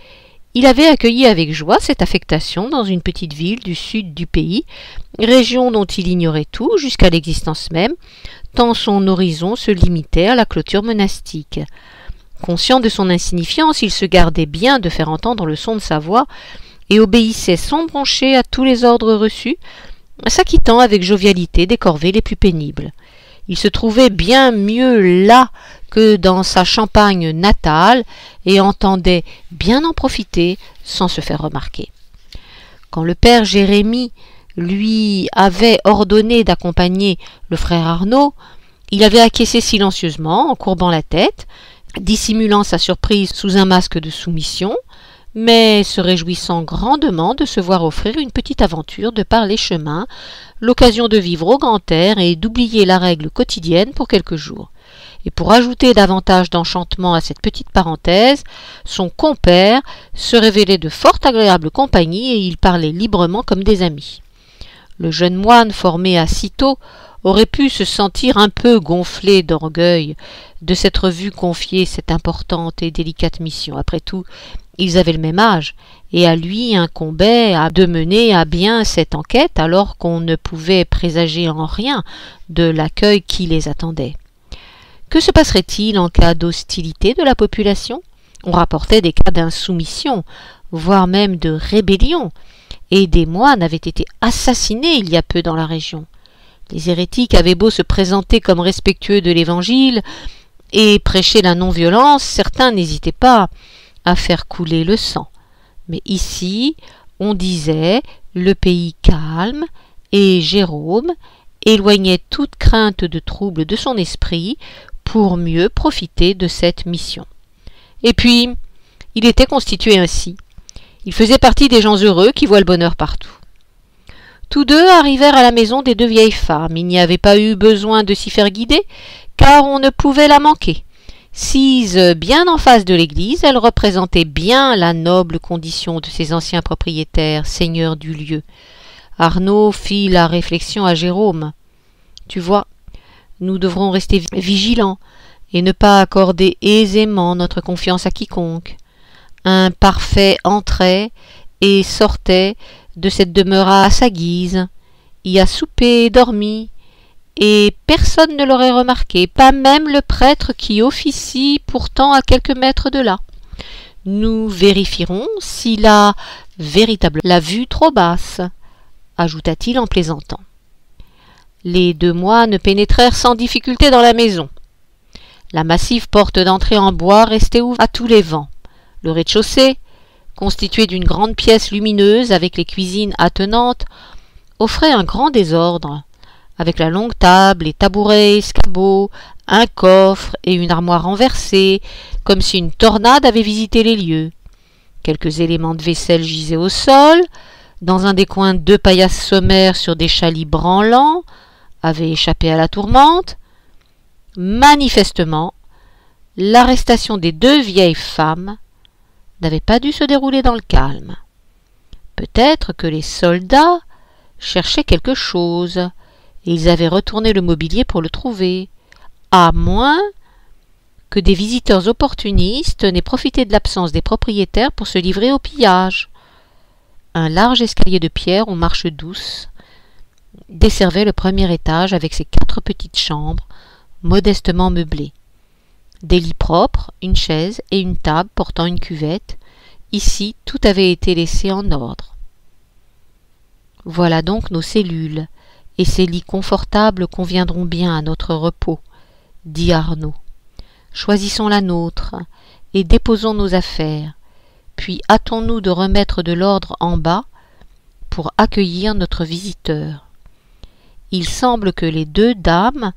Il avait accueilli avec joie cette affectation dans une petite ville du sud du pays, région dont il ignorait tout jusqu'à l'existence même, tant son horizon se limitait à la clôture monastique. Conscient de son insignifiance, il se gardait bien de faire entendre le son de sa voix et obéissait sans broncher à tous les ordres reçus, s'acquittant avec jovialité des corvées les plus pénibles. Il se trouvait bien mieux là que dans sa Champagne natale et entendait bien en profiter sans se faire remarquer. Quand le père Jérémie lui avait ordonné d'accompagner le frère Arnaud, il avait acquiescé silencieusement en courbant la tête, dissimulant sa surprise sous un masque de soumission, mais se réjouissant grandement de se voir offrir une petite aventure de par les chemins, l'occasion de vivre au grand air et d'oublier la règle quotidienne pour quelques jours. Et pour ajouter davantage d'enchantement à cette petite parenthèse, son compère se révélait de fort agréable compagnie et ils parlaient librement comme des amis. Le jeune moine formé à Cîteaux aurait pu se sentir un peu gonflé d'orgueil de s'être vu confier cette importante et délicate mission. Après tout, ils avaient le même âge, et à lui incombait de mener à bien cette enquête alors qu'on ne pouvait présager en rien de l'accueil qui les attendait. Que se passerait-il en cas d'hostilité de la population? On rapportait des cas d'insoumission, voire même de rébellion, et des moines avaient été assassinés il y a peu dans la région. Les hérétiques avaient beau se présenter comme respectueux de l'Évangile et prêcher la non-violence, certains n'hésitaient pas à faire couler le sang. Mais ici, on disait le pays calme, et Jérôme éloignait toute crainte de trouble de son esprit pour mieux profiter de cette mission. Et puis, il était constitué ainsi. Il faisait partie des gens heureux qui voient le bonheur partout. Tous deux arrivèrent à la maison des deux vieilles femmes. Il n'y avait pas eu besoin de s'y faire guider, car on ne pouvait la manquer. Sise bien en face de l'église, elle représentait bien la noble condition de ces anciens propriétaires, seigneurs du lieu. Arnaud fit la réflexion à Jérôme. « Tu vois, nous devrons rester vigilants et ne pas accorder aisément notre confiance à quiconque. Un parfait entrait et sortait de cette demeure à sa guise, y a soupé et dormi, et personne ne l'aurait remarqué, pas même le prêtre qui officie pourtant à quelques mètres de là. Nous vérifierons s'il a véritablement la vue trop basse, ajouta-t-il en plaisantant. Les deux moines pénétrèrent sans difficulté dans la maison. La massive porte d'entrée en bois restait ouverte à tous les vents. Le rez-de-chaussée, constitué d'une grande pièce lumineuse avec les cuisines attenantes, offrait un grand désordre, avec la longue table, les tabourets, escabeaux, un coffre et une armoire renversée, comme si une tornade avait visité les lieux. Quelques éléments de vaisselle gisaient au sol. Dans un des coins, deux paillasses sommaires sur des chalits branlants avaient échappé à la tourmente. Manifestement, l'arrestation des deux vieilles femmes n'avait pas dû se dérouler dans le calme. Peut-être que les soldats cherchaient quelque chose, et ils avaient retourné le mobilier pour le trouver, à moins que des visiteurs opportunistes n'aient profité de l'absence des propriétaires pour se livrer au pillage. Un large escalier de pierre aux marches douces desservait le premier étage avec ses 4 petites chambres, modestement meublées. Des lits propres, une chaise et une table portant une cuvette. Ici, tout avait été laissé en ordre. Voilà donc nos cellules, et ces lits confortables conviendront bien à notre repos, dit Arnaud. Choisissons la nôtre, et déposons nos affaires, puis hâtons-nous de remettre de l'ordre en bas pour accueillir notre visiteur. Il semble que les deux dames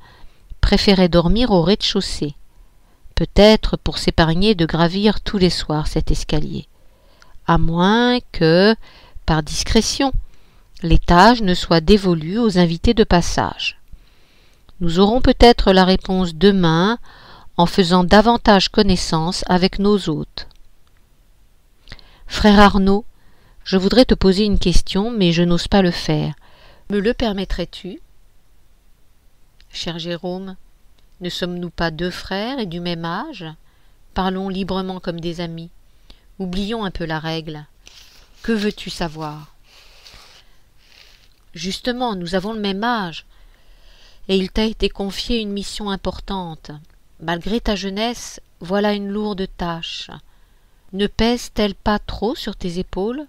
préféraient dormir au rez-de-chaussée, peut-être pour s'épargner de gravir tous les soirs cet escalier, à moins que, par discrétion, l'étage ne soit dévolu aux invités de passage. Nous aurons peut-être la réponse demain en faisant davantage connaissance avec nos hôtes. Frère Arnaud, je voudrais te poser une question, mais je n'ose pas le faire. Me le permettrais-tu? Cher Jérôme, ne sommes-nous pas deux frères et du même âge? Parlons librement comme des amis. Oublions un peu la règle. Que veux-tu savoir? Justement, nous avons le même âge, et il t'a été confié une mission importante. Malgré ta jeunesse, voilà une lourde tâche. Ne pèse-t-elle pas trop sur tes épaules?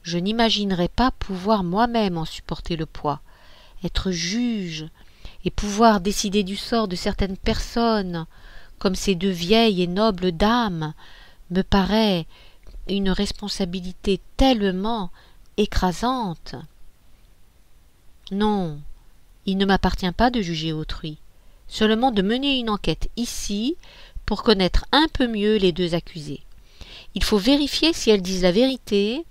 Je n'imaginerais pas pouvoir moi-même en supporter le poids, être juge et pouvoir décider du sort de certaines personnes, comme ces deux vieilles et nobles dames, me paraît une responsabilité tellement écrasante. Non, il ne m'appartient pas de juger autrui, seulement de mener une enquête ici pour connaître un peu mieux les deux accusées. Il faut vérifier si elles disent la vérité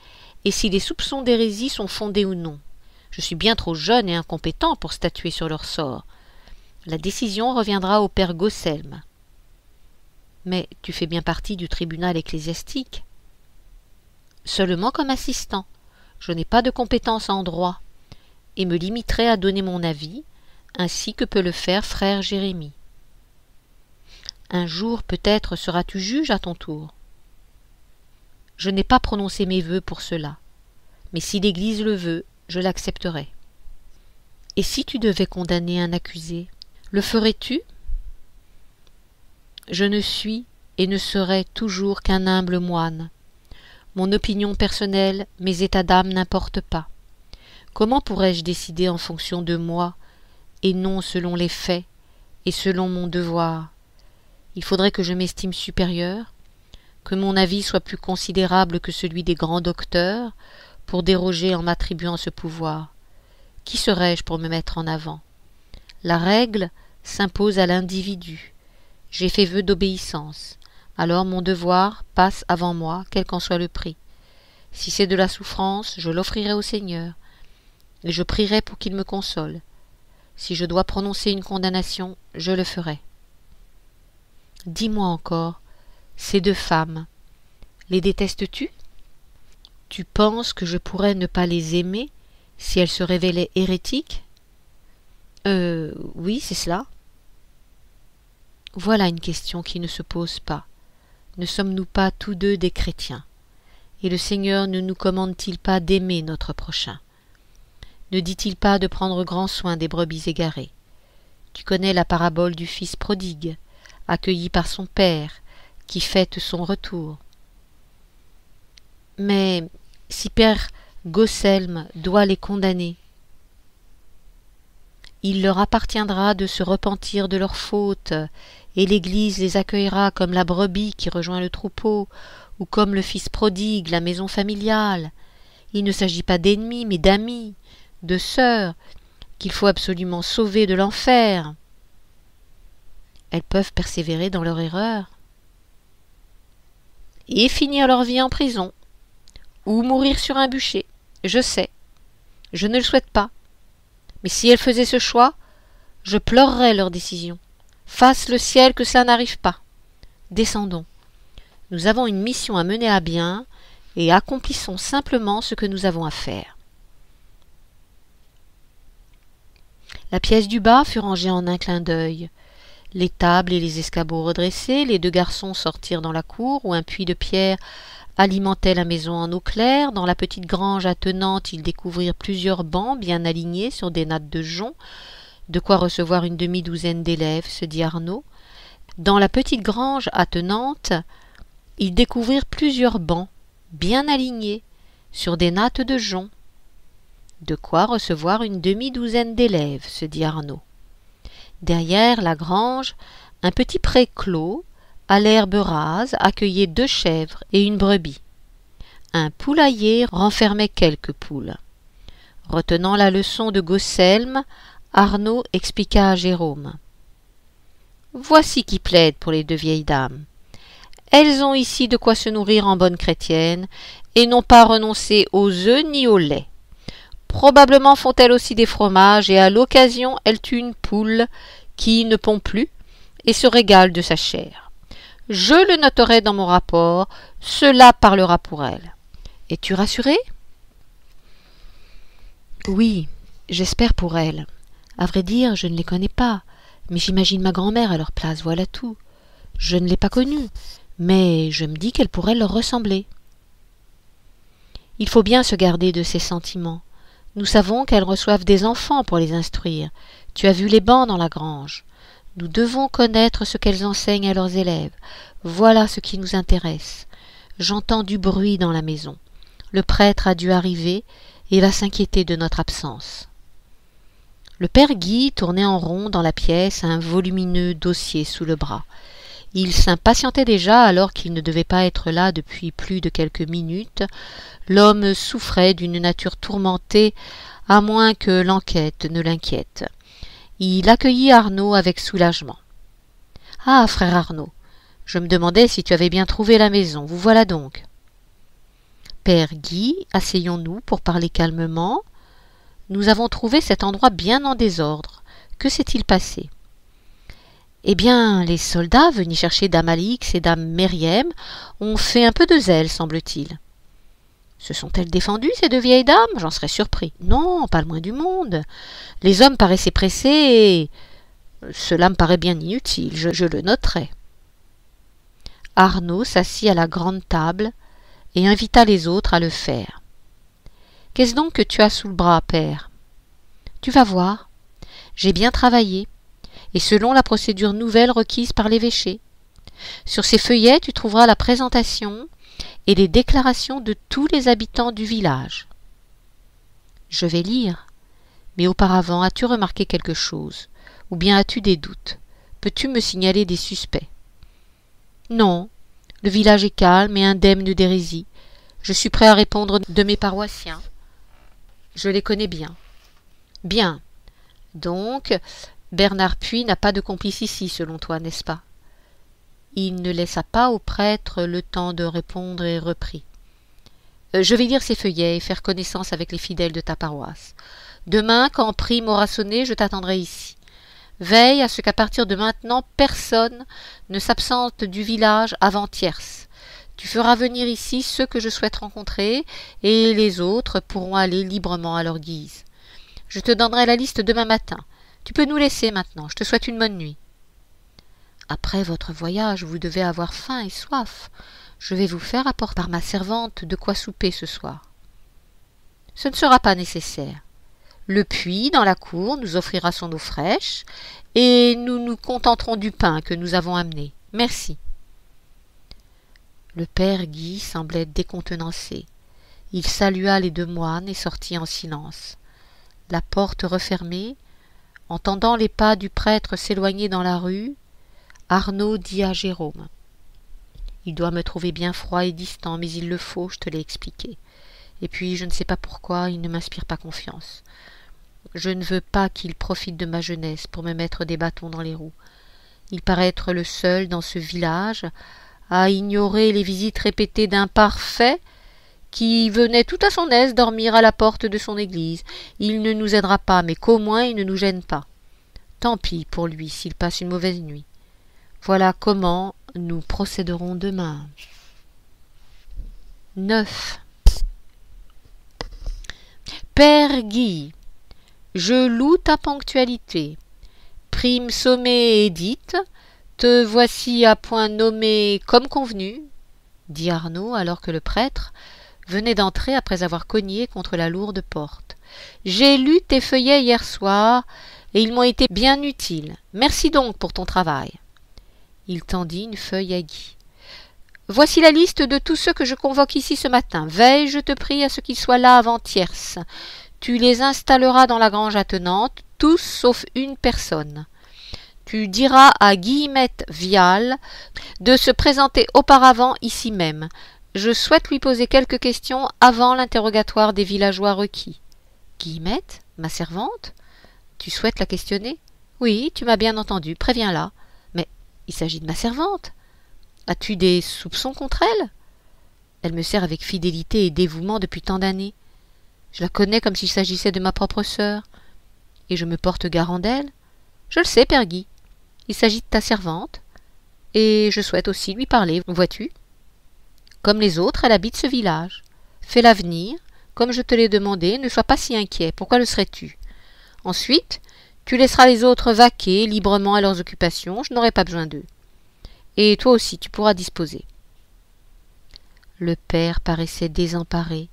et si les soupçons d'hérésie sont fondés ou non. Je suis bien trop jeune et incompétent pour statuer sur leur sort. La décision reviendra au père Gosselm. Mais tu fais bien partie du tribunal ecclésiastique. Seulement comme assistant. Je n'ai pas de compétences en droit et me limiterai à donner mon avis, ainsi que peut le faire frère Jérémie. Un jour peut-être seras-tu juge à ton tour. Je n'ai pas prononcé mes vœux pour cela, mais si l'Église le veut, je l'accepterai. Et si tu devais condamner un accusé, le ferais-tu? Je ne suis et ne serai toujours qu'un humble moine. Mon opinion personnelle, mes états d'âme n'importent pas. Comment pourrais-je décider en fonction de moi, et non selon les faits, et selon mon devoir? Il faudrait que je m'estime supérieur, que mon avis soit plus considérable que celui des grands docteurs, pour déroger en m'attribuant ce pouvoir. Qui serais-je pour me mettre en avant? La règle s'impose à l'individu. J'ai fait vœu d'obéissance, alors mon devoir passe avant moi, quel qu'en soit le prix. Si c'est de la souffrance, je l'offrirai au Seigneur, et je prierai pour qu'il me console. Si je dois prononcer une condamnation, je le ferai. Dis-moi encore, ces deux femmes, les détestes-tu? Tu penses que je pourrais ne pas les aimer si elles se révélaient hérétiques? Oui, c'est cela. Voilà une question qui ne se pose pas. Ne sommes-nous pas tous deux des chrétiens? Et le Seigneur ne nous commande-t-il pas d'aimer notre prochain? Ne dit-il pas de prendre grand soin des brebis égarées? Tu connais la parabole du fils prodigue, accueilli par son père, qui fête son retour. Mais si père Gosselm doit les condamner, il leur appartiendra de se repentir de leurs fautes, et l'Église les accueillera comme la brebis qui rejoint le troupeau, ou comme le fils prodigue la maison familiale. Il ne s'agit pas d'ennemis, mais d'amis, de sœurs, qu'il faut absolument sauver de l'enfer. Elles peuvent persévérer dans leur erreur et finir leur vie en prison, ou mourir sur un bûcher. Je sais, je ne le souhaite pas, mais si elles faisaient ce choix, je pleurerais leur décision. Fasse le ciel que cela n'arrive pas. Descendons. Nous avons une mission à mener à bien, et accomplissons simplement ce que nous avons à faire. La pièce du bas fut rangée en un clin d'œil. Les tables et les escabeaux redressés, les deux garçons sortirent dans la cour où un puits de pierre alimentait la maison en eau claire. Dans la petite grange attenante, ils découvrirent plusieurs bancs bien alignés sur des nattes de jonc, de quoi recevoir une demi-douzaine d'élèves, se dit Arnaud. Dans la petite grange attenante, ils découvrirent plusieurs bancs bien alignés sur des nattes de jonc, de quoi recevoir une demi-douzaine d'élèves, se dit Arnaud. Derrière la grange, un petit pré clos, à l'herbe rase, accueillait 2 chèvres et une brebis. Un poulailler renfermait quelques poules. Retenant la leçon de Gosselm, Arnaud expliqua à Jérôme. « Voici qui plaide pour les 2 vieilles dames. Elles ont ici de quoi se nourrir en bonnes chrétiennes et n'ont pas renoncé aux œufs ni au lait. Probablement font-elles aussi des fromages et à l'occasion elles tuent une poule qui ne pond plus et se régale de sa chair. Je le noterai dans mon rapport, cela parlera pour elles. Es-tu rassuré? Oui, j'espère pour elles. À vrai dire, je ne les connais pas, mais j'imagine ma grand-mère à leur place, voilà tout. Je ne l'ai pas connue, mais je me dis qu'elle pourrait leur ressembler. Il faut bien se garder de ces sentiments. Nous savons qu'elles reçoivent des enfants pour les instruire. Tu as vu les bancs dans la grange. Nous devons connaître ce qu'elles enseignent à leurs élèves. Voilà ce qui nous intéresse. J'entends du bruit dans la maison. Le prêtre a dû arriver et va s'inquiéter de notre absence. Le père Guy tournait en rond dans la pièce, un volumineux dossier sous le bras. Il s'impatientait déjà alors qu'il ne devait pas être là depuis plus de quelques minutes. L'homme souffrait d'une nature tourmentée, à moins que l'enquête ne l'inquiète. Il accueillit Arnaud avec soulagement. « Ah, frère Arnaud, je me demandais si tu avais bien trouvé la maison. Vous voilà donc. » « Père Guy, asseyons-nous pour parler calmement. Nous avons trouvé cet endroit bien en désordre. Que s'est-il passé ? » « Eh bien, les soldats venus chercher dame Alix et dame Meriem ont fait un peu de zèle, semble-t-il. »« Se sont-elles défendues, ces deux vieilles dames ? J'en serais surpris. »« Non, pas le moins du monde. Les hommes paraissaient pressés et... Cela me paraît bien inutile, je le noterai. » Arnaud s'assit à la grande table et invita les autres à le faire. « Qu'est-ce donc que tu as sous le bras, père ? » ?»« Tu vas voir. J'ai bien travaillé. Et selon la procédure nouvelle requise par l'évêché. Sur ces feuillets, tu trouveras la présentation et les déclarations de tous les habitants du village. Je vais lire, mais auparavant, as-tu remarqué quelque chose, ou bien as-tu des doutes? Peux-tu me signaler des suspects? Non, le village est calme et indemne d'hérésie. Je suis prêt à répondre de mes paroissiens. Je les connais bien. Bien. Donc... Bernard Puy n'a pas de complice ici, selon toi, n'est-ce pas? Il ne laissa pas au prêtre le temps de répondre et reprit. Je vais lire ces feuillets et faire connaissance avec les fidèles de ta paroisse. Demain, quand prime aura sonné, je t'attendrai ici. Veille à ce qu'à partir de maintenant, personne ne s'absente du village avant tierce. Tu feras venir ici ceux que je souhaite rencontrer, et les autres pourront aller librement à leur guise. Je te donnerai la liste demain matin. Tu peux nous laisser maintenant. Je te souhaite une bonne nuit. Après votre voyage, vous devez avoir faim et soif. Je vais vous faire apporter par ma servante de quoi souper ce soir. Ce ne sera pas nécessaire. Le puits dans la cour nous offrira son eau fraîche et nous nous contenterons du pain que nous avons amené. Merci. Le père Guy semblait décontenancé. Il salua les deux moines et sortit en silence. La porte refermée, entendant les pas du prêtre s'éloigner dans la rue, Arnaud dit à Jérôme. « Il doit me trouver bien froid et distant, mais il le faut, je te l'ai expliqué. Et puis, je ne sais pas pourquoi, il ne m'inspire pas confiance. Je ne veux pas qu'il profite de ma jeunesse pour me mettre des bâtons dans les roues. Il paraît être le seul dans ce village à ignorer les visites répétées d'un parfait qui venait tout à son aise dormir à la porte de son église. Il ne nous aidera pas, mais qu'au moins il ne nous gêne pas. Tant pis pour lui s'il passe une mauvaise nuit. Voilà comment nous procéderons demain. 9. Père Guy, je loue ta ponctualité. Prime sommée et dite, te voici à point nommé comme convenu, dit Arnaud alors que le prêtre venait d'entrer après avoir cogné contre la lourde porte. J'ai lu tes feuillets hier soir, et ils m'ont été bien utiles. Merci donc pour ton travail. Il tendit une feuille à Guy. Voici la liste de tous ceux que je convoque ici ce matin. Veille, je te prie, à ce qu'ils soient là avant tierce. Tu les installeras dans la grange attenante, tous sauf une personne. Tu diras à Guillemette Vial de se présenter auparavant ici même. Je souhaite lui poser quelques questions avant l'interrogatoire des villageois requis. Guillemette, ma servante? Tu souhaites la questionner? Oui, tu m'as bien entendu, préviens-la. Mais il s'agit de ma servante. As-tu des soupçons contre elle? Elle me sert avec fidélité et dévouement depuis tant d'années. Je la connais comme s'il s'agissait de ma propre sœur. Et je me porte garant d'elle. Je le sais, Père Guy. Il s'agit de ta servante. Et je souhaite aussi lui parler, vois-tu? Comme les autres, elle habite ce village. Fais-la venir, comme je te l'ai demandé, ne sois pas si inquiet. Pourquoi le serais-tu? Ensuite, tu laisseras les autres vaquer librement à leurs occupations, je n'aurai pas besoin d'eux. et toi aussi tu pourras disposer. » Le père paraissait désemparé,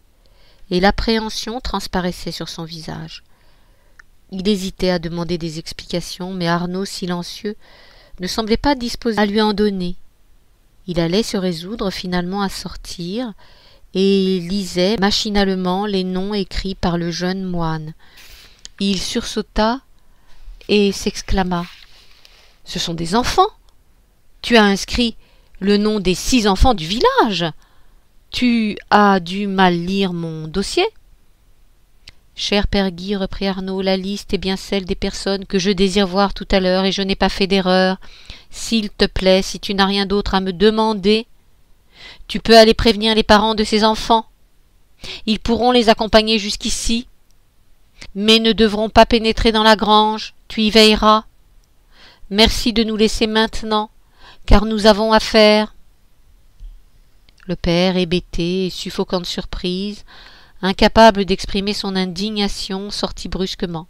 et l'appréhension transparaissait sur son visage. Il hésitait à demander des explications, mais Arnaud, silencieux, ne semblait pas disposé à lui en donner. Il allait se résoudre finalement à sortir, et lisait machinalement les noms écrits par le jeune moine. Il sursauta et s'exclama: « Ce sont des enfants! Tu as inscrit le nom des 6 enfants du village! Tu as dû mal lire mon dossier. » « Cher père Guy, reprit Arnaud, la liste est bien celle des personnes que je désire voir tout à l'heure, et je n'ai pas fait d'erreur. S'il te plaît, si tu n'as rien d'autre à me demander, tu peux aller prévenir les parents de ces enfants. Ils pourront les accompagner jusqu'ici, mais ne devront pas pénétrer dans la grange, tu y veilleras. Merci de nous laisser maintenant, car nous avons affaire. » Le père, hébété et suffocant de surprise, incapable d'exprimer son indignation, sortit brusquement.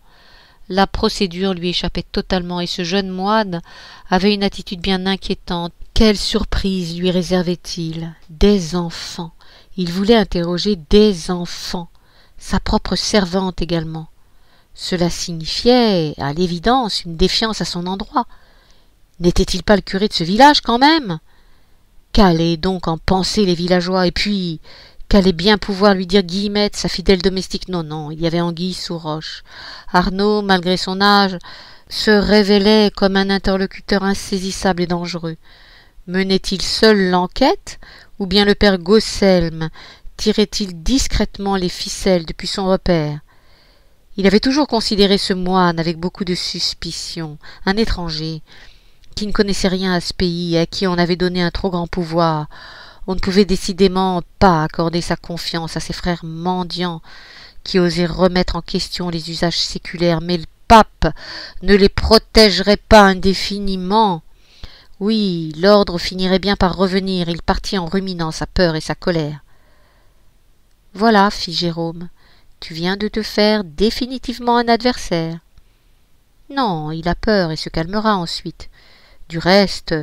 La procédure lui échappait totalement, et ce jeune moine avait une attitude bien inquiétante. Quelle surprise lui réservait-il? Des enfants! Il voulait interroger des enfants, sa propre servante également. Cela signifiait, à l'évidence, une défiance à son endroit. N'était-il pas le curé de ce village, quand même? Qu'allaient donc en penser les villageois? Et puis, qu'allait bien pouvoir lui dire Guillemette, sa fidèle domestique? Non, non, il y avait anguille sous roche. Arnaud, malgré son âge, se révélait comme un interlocuteur insaisissable et dangereux. Menait-il seul l'enquête, ou bien le père Gosselme tirait-il discrètement les ficelles depuis son repère? Il avait toujours considéré ce moine avec beaucoup de suspicion, un étranger, qui ne connaissait rien à ce pays et à qui on avait donné un trop grand pouvoir. On ne pouvait décidément pas accorder sa confiance à ses frères mendiants qui osaient remettre en question les usages séculaires, mais le pape ne les protégerait pas indéfiniment. Oui, l'ordre finirait bien par revenir. Il partit en ruminant sa peur et sa colère. « Voilà, fit Jérôme, tu viens de te faire définitivement un adversaire. »« Non, il a peur et se calmera ensuite. Du reste,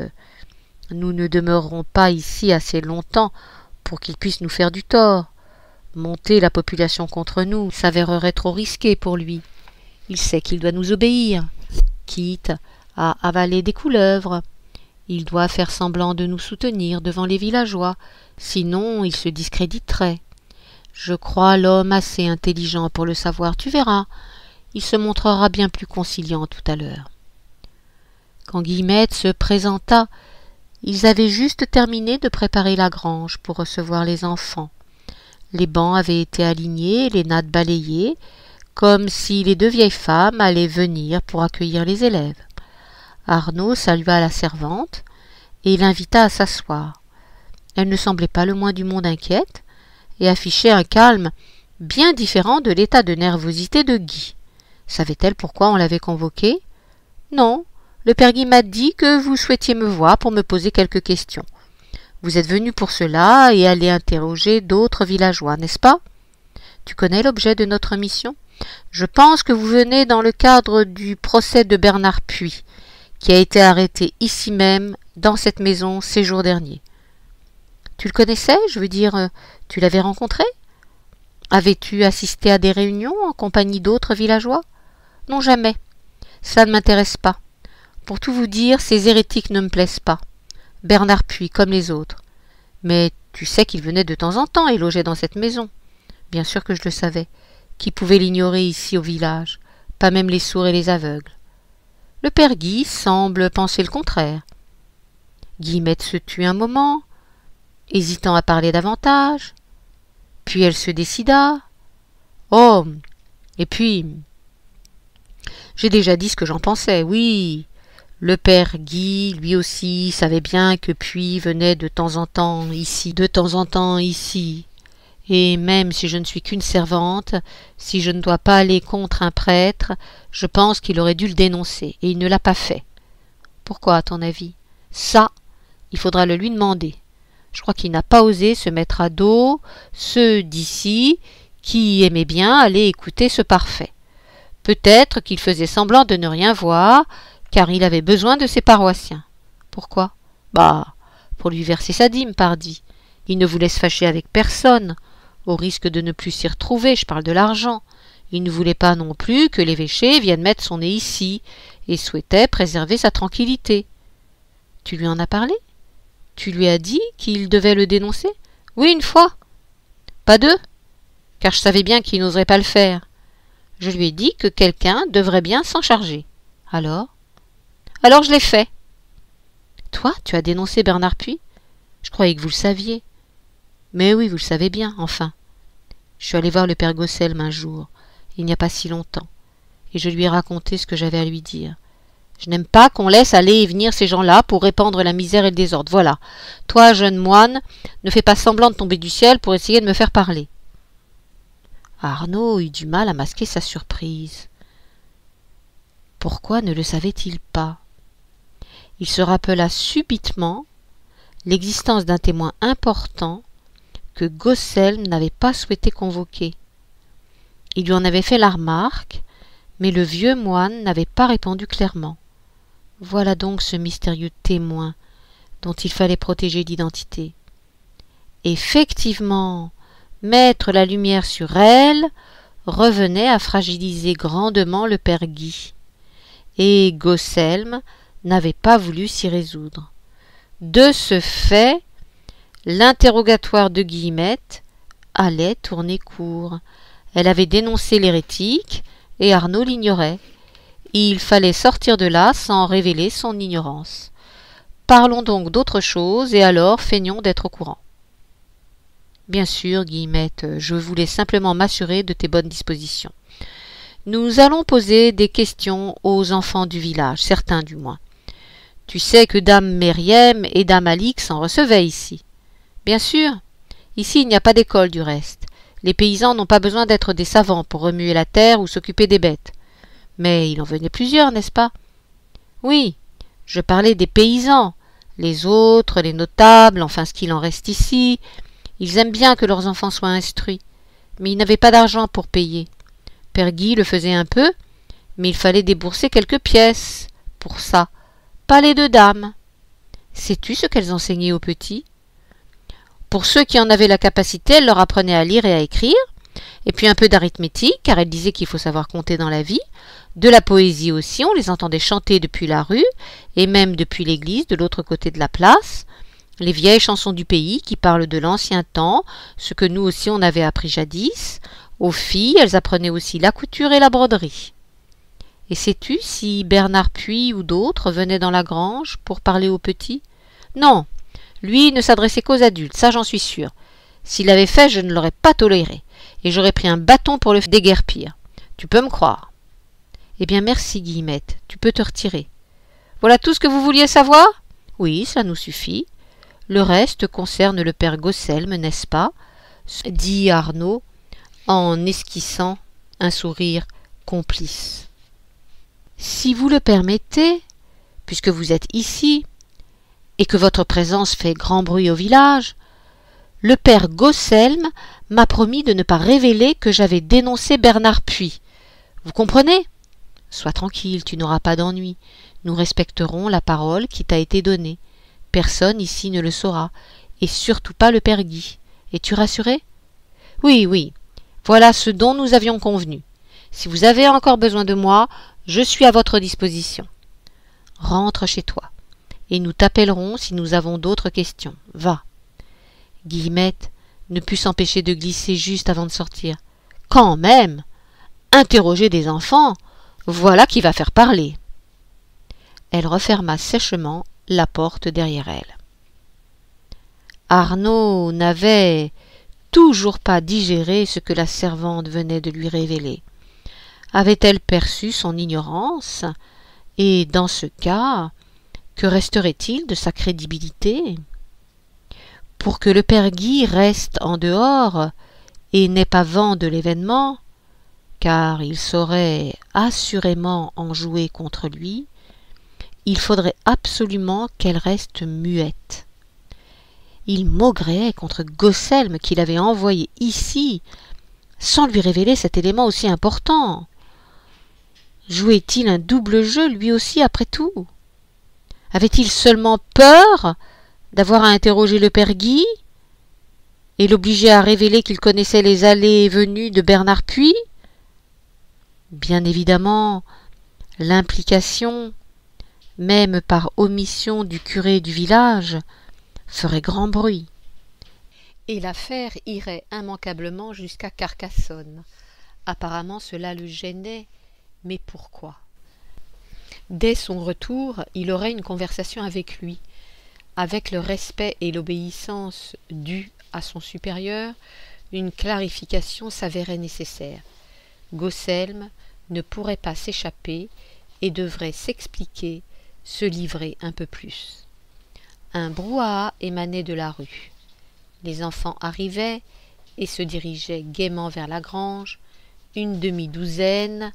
nous ne demeurerons pas ici assez longtemps pour qu'il puisse nous faire du tort. Monter la population contre nous s'avérerait trop risqué pour lui. Il sait qu'il doit nous obéir, quitte à avaler des couleuvres. Il doit faire semblant de nous soutenir devant les villageois, sinon il se discréditerait. Je crois l'homme assez intelligent pour le savoir, tu verras. Il se montrera bien plus conciliant tout à l'heure. » Quand Guillemette se présenta, ils avaient juste terminé de préparer la grange pour recevoir les enfants. Les bancs avaient été alignés, les nattes balayées, comme si les 2 vieilles femmes allaient venir pour accueillir les élèves. Arnaud salua la servante et l'invita à s'asseoir. Elle ne semblait pas le moins du monde inquiète et affichait un calme bien différent de l'état de nervosité de Guy. Savait-elle pourquoi on l'avait convoquée? Non. Le père Guy m'a dit que vous souhaitiez me voir pour me poser quelques questions. Vous êtes venu pour cela et allez interroger d'autres villageois, n'est-ce pas? Tu connais l'objet de notre mission? Je pense que vous venez dans le cadre du procès de Bernard Puy, qui a été arrêté ici même, dans cette maison, ces jours derniers. Tu le connaissais? Je veux dire, tu l'avais rencontré? Avais-tu assisté à des réunions en compagnie d'autres villageois? Non, jamais. Ça ne m'intéresse pas. Pour tout vous dire, ces hérétiques ne me plaisent pas. Bernard Puy, comme les autres. Mais tu sais qu'il venait de temps en temps et logeait dans cette maison. Bien sûr que je le savais. Qui pouvait l'ignorer ici au village? Pas même les sourds et les aveugles. Le père Guy semble penser le contraire. Guillemette se tut un moment, hésitant à parler davantage. Puis elle se décida. « Oh, et puis, j'ai déjà dit ce que j'en pensais, oui. » Le père Guy, lui aussi, savait bien que Puy venait de temps en temps ici, et même si je ne suis qu'une servante, si je ne dois pas aller contre un prêtre, je pense qu'il aurait dû le dénoncer, et il ne l'a pas fait. Pourquoi, à ton avis? Ça, il faudra le lui demander. Je crois qu'il n'a pas osé se mettre à dos ceux d'ici qui aimaient bien aller écouter ce parfait. Peut-être qu'il faisait semblant de ne rien voir, car il avait besoin de ses paroissiens. Pourquoi? Bah, pour lui verser sa dîme, pardi. Il ne vous laisse fâcher avec personne, au risque de ne plus s'y retrouver, je parle de l'argent. Il ne voulait pas non plus que l'évêché vienne mettre son nez ici, et souhaitait préserver sa tranquillité. Tu lui en as parlé? Tu lui as dit qu'il devait le dénoncer? Oui, une fois. Pas deux, car je savais bien qu'il n'oserait pas le faire. Je lui ai dit que quelqu'un devrait bien s'en charger. Alors je l'ai fait. Toi, tu as dénoncé Bernard Puy? Je croyais que vous le saviez. Mais oui, vous le savez bien, enfin. Je suis allé voir le père Gosselm un jour, il n'y a pas si longtemps, et je lui ai raconté ce que j'avais à lui dire. Je n'aime pas qu'on laisse aller et venir ces gens-là pour répandre la misère et le désordre. Voilà. Toi, jeune moine, ne fais pas semblant de tomber du ciel pour essayer de me faire parler. Arnaud eut du mal à masquer sa surprise. Pourquoi ne le savait-il pas? Il se rappela subitement l'existence d'un témoin important que Gosselm n'avait pas souhaité convoquer. Il lui en avait fait la remarque, mais le vieux moine n'avait pas répondu clairement. Voilà donc ce mystérieux témoin dont il fallait protéger l'identité. Effectivement, mettre la lumière sur elle revenait à fragiliser grandement le père Guy, et Gosselm n'avait pas voulu s'y résoudre. De ce fait, l'interrogatoire de Guillemette allait tourner court. Elle avait dénoncé l'hérétique, et Arnaud l'ignorait. Il fallait sortir de là sans révéler son ignorance. Parlons donc d'autre chose, et alors feignons d'être au courant. Bien sûr, Guillemette, je voulais simplement m'assurer de tes bonnes dispositions. Nous allons poser des questions aux enfants du village, certains du moins. Tu sais que dame Meriem et dame Alix en recevaient ici. Bien sûr. Ici, il n'y a pas d'école du reste. Les paysans n'ont pas besoin d'être des savants pour remuer la terre ou s'occuper des bêtes. Mais il en venait plusieurs, n'est-ce pas? Oui, je parlais des paysans. Les autres, les notables, enfin ce qu'il en reste ici, ils aiment bien que leurs enfants soient instruits. Mais ils n'avaient pas d'argent pour payer. Père Guy le faisait un peu, mais il fallait débourser quelques pièces pour ça. Pas les deux dames. Sais-tu ce qu'elles enseignaient aux petits? Pour ceux qui en avaient la capacité, elles leur apprenaient à lire et à écrire, et puis un peu d'arithmétique, car elles disaient qu'il faut savoir compter dans la vie, de la poésie aussi, on les entendait chanter depuis la rue, et même depuis l'église de l'autre côté de la place, les vieilles chansons du pays qui parlent de l'ancien temps, ce que nous aussi on avait appris jadis. Aux filles, elles apprenaient aussi la couture et la broderie. Et sais-tu si Bernard Puy ou d'autres venaient dans la grange pour parler aux petits? Non, lui ne s'adressait qu'aux adultes, ça j'en suis sûre. S'il l'avait fait, je ne l'aurais pas toléré, et j'aurais pris un bâton pour le déguerpir. Tu peux me croire. Eh bien merci, Guillemette, tu peux te retirer. Voilà tout ce que vous vouliez savoir? Oui, ça nous suffit. Le reste concerne le père Gosselm, n'est-ce pas? Dit Arnaud, en esquissant un sourire complice. Si vous le permettez, puisque vous êtes ici, et que votre présence fait grand bruit au village, le père Gosselm m'a promis de ne pas révéler que j'avais dénoncé Bernard Puy. Vous comprenez? Sois tranquille, tu n'auras pas d'ennui. Nous respecterons la parole qui t'a été donnée. Personne ici ne le saura, et surtout pas le père Guy. Es-tu rassuré? Oui, oui, voilà ce dont nous avions convenu. Si vous avez encore besoin de moi, je suis à votre disposition. Rentre chez toi, et nous t'appellerons si nous avons d'autres questions. Va. Guillemette ne put s'empêcher de glisser juste avant de sortir. Quand même! Interroger des enfants, voilà qui va faire parler. Elle referma sèchement la porte derrière elle. Arnaud n'avait toujours pas digéré ce que la servante venait de lui révéler. Avait-elle perçu son ignorance? Et dans ce cas, que resterait-il de sa crédibilité? Pour que le père Guy reste en dehors et n'ait pas vent de l'événement, car il saurait assurément en jouer contre lui, il faudrait absolument qu'elle reste muette. Il maugréait contre Gosselm qu'il avait envoyé ici, sans lui révéler cet élément aussi important. Jouait-il un double jeu, lui aussi, après tout? Avait-il seulement peur d'avoir à interroger le père Guy et l'obliger à révéler qu'il connaissait les allées et venues de Bernard Puy? Bien évidemment, l'implication, même par omission du curé du village, ferait grand bruit. Et l'affaire irait immanquablement jusqu'à Carcassonne. Apparemment cela le gênait, mais pourquoi? Dès son retour, il aurait une conversation avec lui. Avec le respect et l'obéissance dus à son supérieur, une clarification s'avérait nécessaire. Gosselme ne pourrait pas s'échapper et devrait s'expliquer, se livrer un peu plus. Un brouhaha émanait de la rue. Les enfants arrivaient et se dirigeaient gaiement vers la grange, une demi-douzaine,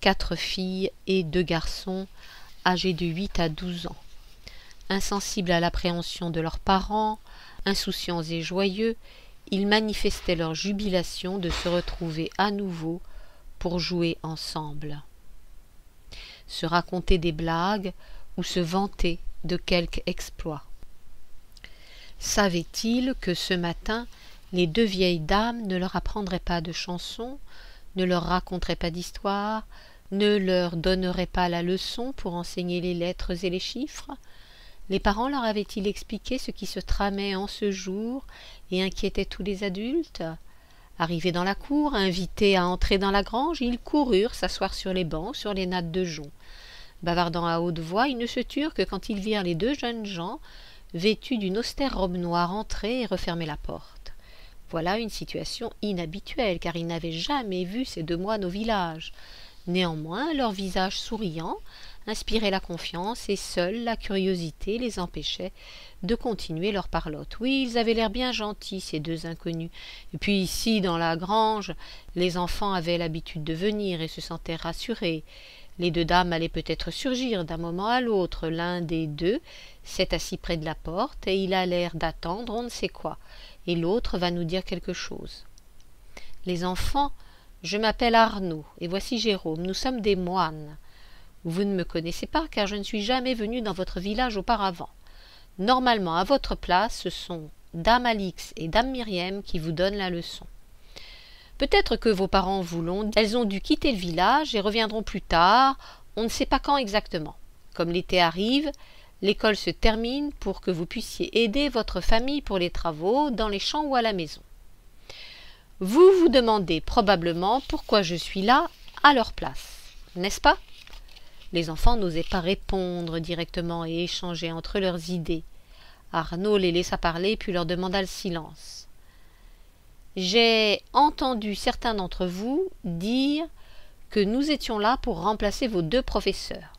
4 filles et 2 garçons, âgés de 8 à 12 ans. Insensibles à l'appréhension de leurs parents, insouciants et joyeux, ils manifestaient leur jubilation de se retrouver à nouveau pour jouer ensemble, se raconter des blagues ou se vanter de quelque exploit. Savaient-ils que ce matin, les 2 vieilles dames ne leur apprendraient pas de chansons, ne leur raconteraient pas d'histoire, ne leur donneraient pas la leçon pour enseigner les lettres et les chiffres? Les parents leur avaient-ils expliqué ce qui se tramait en ce jour et inquiétait tous les adultes? Arrivés dans la cour, invités à entrer dans la grange, ils coururent s'asseoir sur les bancs, sur les nattes de jonc. Bavardant à haute voix, ils ne se turent que quand ils virent les 2 jeunes gens, vêtus d'une austère robe noire, entrer et refermer la porte. Voilà une situation inhabituelle, car ils n'avaient jamais vu ces 2 moines au village. Néanmoins, leurs visages souriants inspiraient la confiance et seule la curiosité les empêchait de continuer leur parlotte. Oui, ils avaient l'air bien gentils, ces 2 inconnus. Et puis ici, dans la grange, les enfants avaient l'habitude de venir et se sentaient rassurés. Les 2 dames allaient peut-être surgir d'un moment à l'autre. L'un des 2 s'est assis près de la porte et il a l'air d'attendre on ne sait quoi. Et l'autre va nous dire quelque chose. Les enfants, je m'appelle Arnaud et voici Jérôme. Nous sommes des moines. Vous ne me connaissez pas car je ne suis jamais venu dans votre village auparavant. Normalement, à votre place, ce sont Dame Alix et Dame Myriam qui vous donnent la leçon. Peut-être que vos parents vous l'ont dit, elles ont dû quitter le village et reviendront plus tard, on ne sait pas quand exactement. Comme l'été arrive, l'école se termine pour que vous puissiez aider votre famille pour les travaux dans les champs ou à la maison. Vous vous demandez probablement pourquoi je suis là à leur place, n'est-ce pas? Les enfants n'osaient pas répondre directement et échanger entre leurs idées. Arnaud les laissa parler puis leur demanda le silence. J'ai entendu certains d'entre vous dire que nous étions là pour remplacer vos 2 professeurs.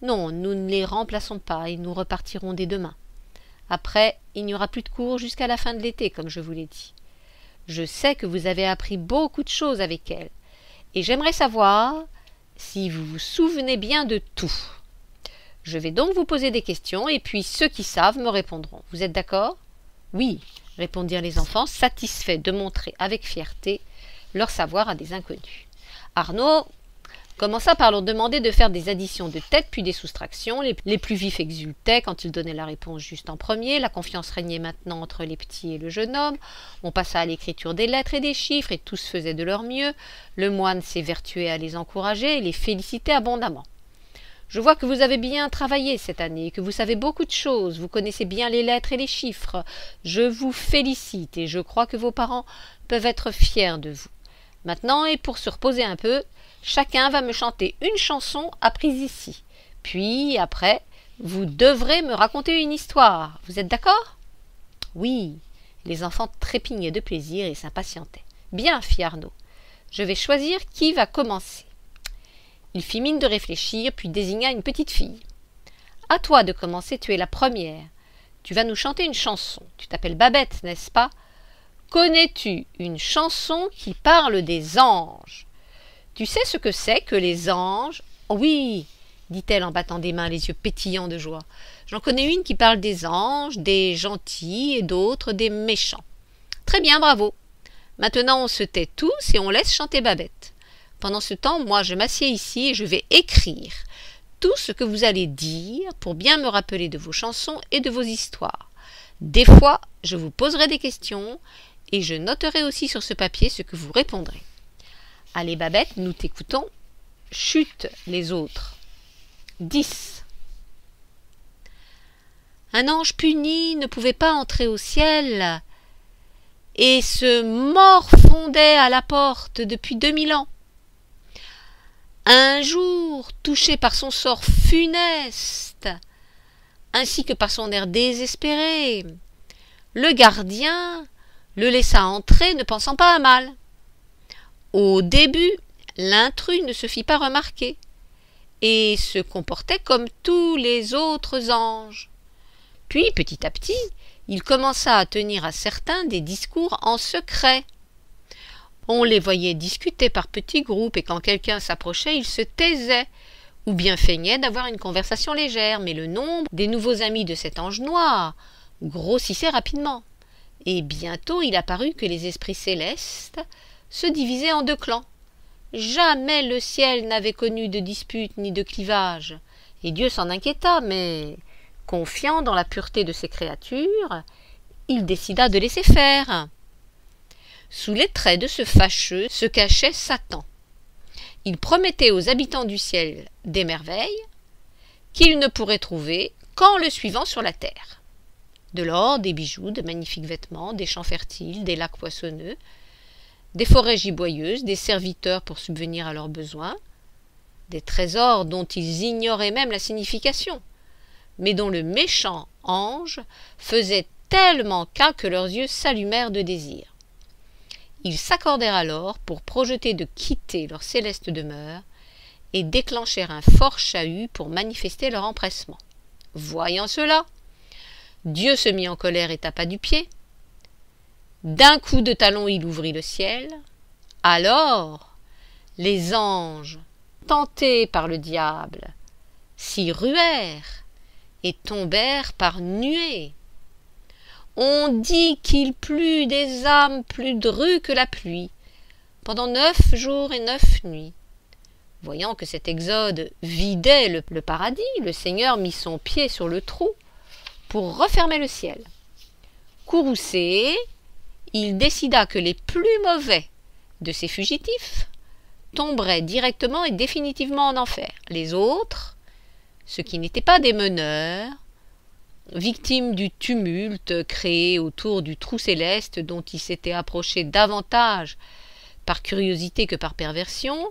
Non, nous ne les remplaçons pas et nous repartirons dès demain. Après, il n'y aura plus de cours jusqu'à la fin de l'été, comme je vous l'ai dit. Je sais que vous avez appris beaucoup de choses avec elles, et j'aimerais savoir si vous vous souvenez bien de tout. Je vais donc vous poser des questions, et puis ceux qui savent me répondront. Vous êtes d'accord? Oui, répondirent les enfants, satisfaits de montrer avec fierté leur savoir à des inconnus. Arnaud commença par leur demander de faire des additions de tête puis des soustractions. Les plus vifs exultaient quand il donnait la réponse juste en premier. La confiance régnait maintenant entre les petits et le jeune homme. On passa à l'écriture des lettres et des chiffres et tous faisaient de leur mieux. Le moine s'évertuait à les encourager et les félicitait abondamment. Je vois que vous avez bien travaillé cette année, que vous savez beaucoup de choses, vous connaissez bien les lettres et les chiffres. Je vous félicite et je crois que vos parents peuvent être fiers de vous. Maintenant, et pour se reposer un peu, chacun va me chanter une chanson apprise ici. Puis, après, vous devrez me raconter une histoire. Vous êtes d'accord? Oui. Les enfants trépignaient de plaisir et s'impatientaient. Bien, fit Arnaud. Je vais choisir qui va commencer. Il fit mine de réfléchir, puis désigna une petite fille. À toi de commencer, tu es la première. Tu vas nous chanter une chanson. Tu t'appelles Babette, n'est-ce pas? Connais-tu une chanson qui parle des anges? Tu sais ce que c'est que les anges? Oh oui, dit-elle en battant des mains, les yeux pétillants de joie. J'en connais une qui parle des anges, des gentils et d'autres des méchants. Très bien, bravo. Maintenant on se tait tous et on laisse chanter Babette. Pendant ce temps, moi je m'assieds ici et je vais écrire. tout ce que vous allez dire pour bien me rappeler de vos chansons et de vos histoires. Des fois, je vous poserai des questions et je noterai aussi sur ce papier ce que vous répondrez. Allez Babette, nous t'écoutons. Chut les autres. 10. Un ange puni ne pouvait pas entrer au ciel et se morfondait à la porte depuis 2000 ans. Un jour, touché par son sort funeste, ainsi que par son air désespéré, le gardien le laissa entrer ne pensant pas à mal. Au début, l'intrus ne se fit pas remarquer et se comportait comme tous les autres anges. Puis, petit à petit, il commença à tenir à certains des discours en secret. On les voyait discuter par petits groupes et quand quelqu'un s'approchait, il se taisait ou bien feignait d'avoir une conversation légère, mais le nombre des nouveaux amis de cet ange noir grossissait rapidement. Et bientôt il apparut que les esprits célestes se divisaient en 2 clans. Jamais le ciel n'avait connu de dispute ni de clivage, et Dieu s'en inquiéta, mais, confiant dans la pureté de ses créatures, il décida de laisser faire. Sous les traits de ce fâcheux se cachait Satan. Il promettait aux habitants du ciel des merveilles qu'ils ne pourraient trouver qu'en le suivant sur la terre. De l'or, des bijoux, de magnifiques vêtements, des champs fertiles, des lacs poissonneux, des forêts giboyeuses, des serviteurs pour subvenir à leurs besoins, des trésors dont ils ignoraient même la signification, mais dont le méchant ange faisait tellement cas que leurs yeux s'allumèrent de désir. Ils s'accordèrent alors pour projeter de quitter leur céleste demeure et déclencher un fort chahut pour manifester leur empressement. Voyant cela, Dieu se mit en colère et tapa du pied. D'un coup de talon il ouvrit le ciel. Alors, les anges, tentés par le diable, s'y ruèrent et tombèrent par nuées. On dit qu'il plut des âmes plus drues que la pluie, pendant 9 jours et 9 nuits. Voyant que cet exode vidait le paradis, le Seigneur mit son pied sur le trou pour refermer le ciel. Courroucé, il décida que les plus mauvais de ces fugitifs tomberaient directement et définitivement en enfer. Les autres, ceux qui n'étaient pas des meneurs, victimes du tumulte créé autour du trou céleste dont ils s'étaient approchés davantage par curiosité que par perversion,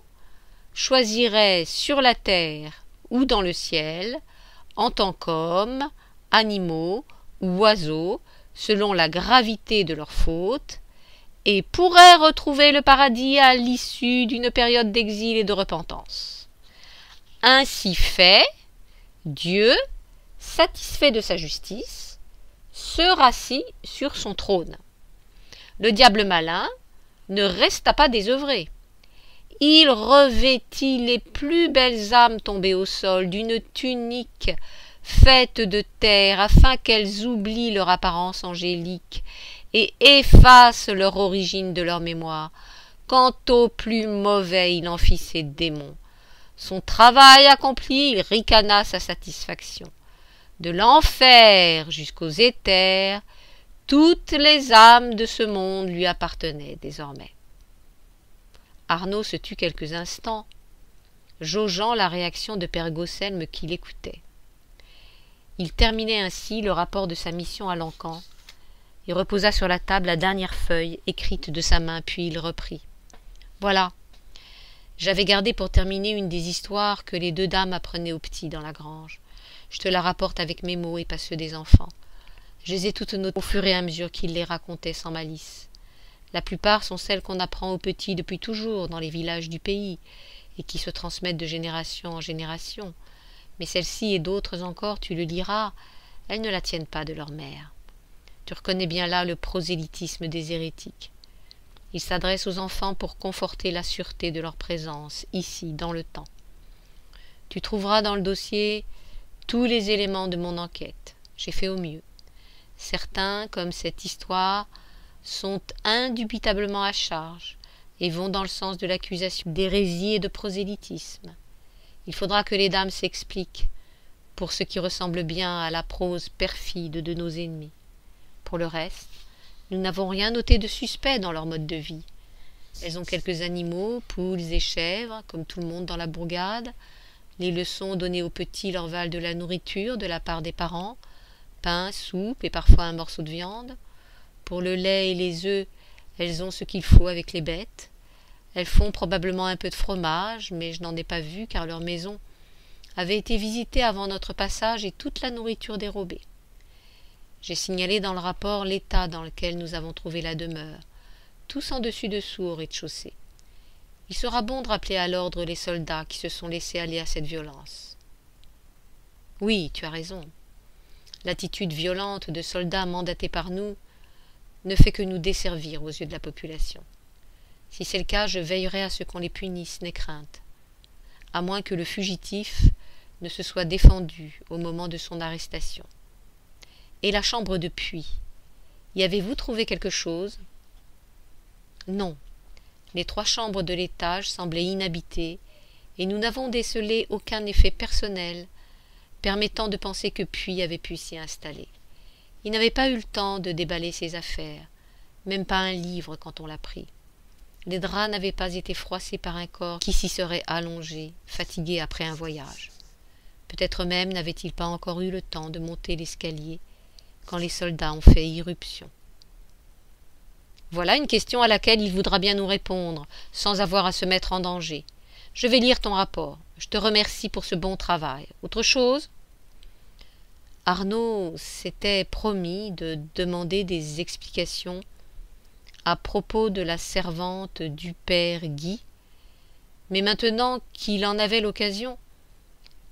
choisiraient sur la terre ou dans le ciel, en tant qu'hommes, animaux ou oiseaux, selon la gravité de leurs fautes, et pourraient retrouver le paradis à l'issue d'une période d'exil et de repentance. Ainsi fait, Dieu, satisfait de sa justice, se rassit sur son trône. Le diable malin ne resta pas désœuvré. Il revêtit les plus belles âmes tombées au sol d'une tunique faite de terre afin qu'elles oublient leur apparence angélique et effacent leur origine de leur mémoire. Quant au plus mauvais, il en fit ses démons. Son travail accompli, il ricana sa satisfaction. De l'enfer jusqu'aux éthers, toutes les âmes de ce monde lui appartenaient désormais. Arnaud se tut quelques instants, jaugeant la réaction de Père Gaucelme qui l'écoutait. Il terminait ainsi le rapport de sa mission à l'encan. Il reposa sur la table la dernière feuille écrite de sa main, puis il reprit. « Voilà, j'avais gardé pour terminer une des histoires que les 2 dames apprenaient aux petits dans la grange. Je te la rapporte avec mes mots et pas ceux des enfants. Je les ai toutes notées au fur et à mesure qu'ils les racontaient sans malice. La plupart sont celles qu'on apprend aux petits depuis toujours dans les villages du pays et qui se transmettent de génération en génération. Mais celle-ci et d'autres encore, tu le liras, elles ne la tiennent pas de leur mère. Tu reconnais bien là le prosélytisme des hérétiques. Ils s'adressent aux enfants pour conforter la sûreté de leur présence, ici, dans le temps. Tu trouveras dans le dossier tous les éléments de mon enquête. J'ai fait au mieux. Certains, comme cette histoire, sont indubitablement à charge et vont dans le sens de l'accusation d'hérésie et de prosélytisme. Il faudra que les dames s'expliquent pour ce qui ressemble bien à la prose perfide de nos ennemis. Pour le reste, nous n'avons rien noté de suspect dans leur mode de vie. Elles ont quelques animaux, poules et chèvres, comme tout le monde dans la bourgade. Les leçons données aux petits leur valent de la nourriture de la part des parents, pain, soupe et parfois un morceau de viande. Pour le lait et les œufs, elles ont ce qu'il faut avec les bêtes. Elles font probablement un peu de fromage, mais je n'en ai pas vu car leur maison avait été visitée avant notre passage et toute la nourriture dérobée. J'ai signalé dans le rapport l'état dans lequel nous avons trouvé la demeure, tous en dessus-dessous au rez-de-chaussée. Il sera bon de rappeler à l'ordre les soldats qui se sont laissés aller à cette violence. Oui, tu as raison. L'attitude violente de soldats mandatés par nous ne fait que nous desservir aux yeux de la population. Si c'est le cas, je veillerai à ce qu'on les punisse, n'aie crainte, à moins que le fugitif ne se soit défendu au moment de son arrestation. Et la chambre de puits, y avez-vous trouvé quelque chose? Non. Les 3 chambres de l'étage semblaient inhabitées, et nous n'avons décelé aucun effet personnel permettant de penser que Puits avait pu s'y installer. Il n'avait pas eu le temps de déballer ses affaires, même pas un livre quand on l'a pris. Les draps n'avaient pas été froissés par un corps qui s'y serait allongé, fatigué après un voyage. Peut-être même n'avait-il pas encore eu le temps de monter l'escalier quand les soldats ont fait irruption. Voilà une question à laquelle il voudra bien nous répondre, sans avoir à se mettre en danger. Je vais lire ton rapport. Je te remercie pour ce bon travail. Autre chose? Arnaud s'était promis de demander des explications à propos de la servante du père Guy, mais maintenant qu'il en avait l'occasion,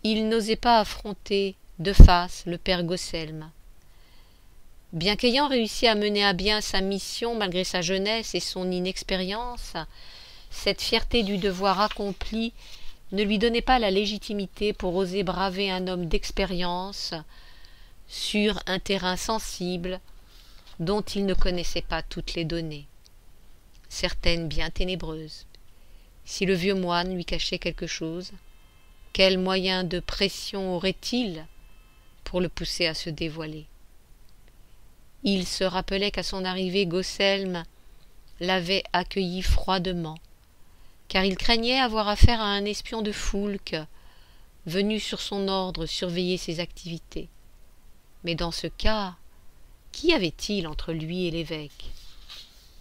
il n'osait pas affronter de face le père Gosselm. Bien qu'ayant réussi à mener à bien sa mission malgré sa jeunesse et son inexpérience, cette fierté du devoir accompli ne lui donnait pas la légitimité pour oser braver un homme d'expérience sur un terrain sensible dont il ne connaissait pas toutes les données, certaines bien ténébreuses. Si le vieux moine lui cachait quelque chose, quel moyen de pression aurait-il pour le pousser à se dévoiler? Il se rappelait qu'à son arrivée, Gosselm l'avait accueilli froidement, car il craignait avoir affaire à un espion de Foulques, venu sur son ordre surveiller ses activités. Mais dans ce cas, qu'y avait-il entre lui et l'évêque?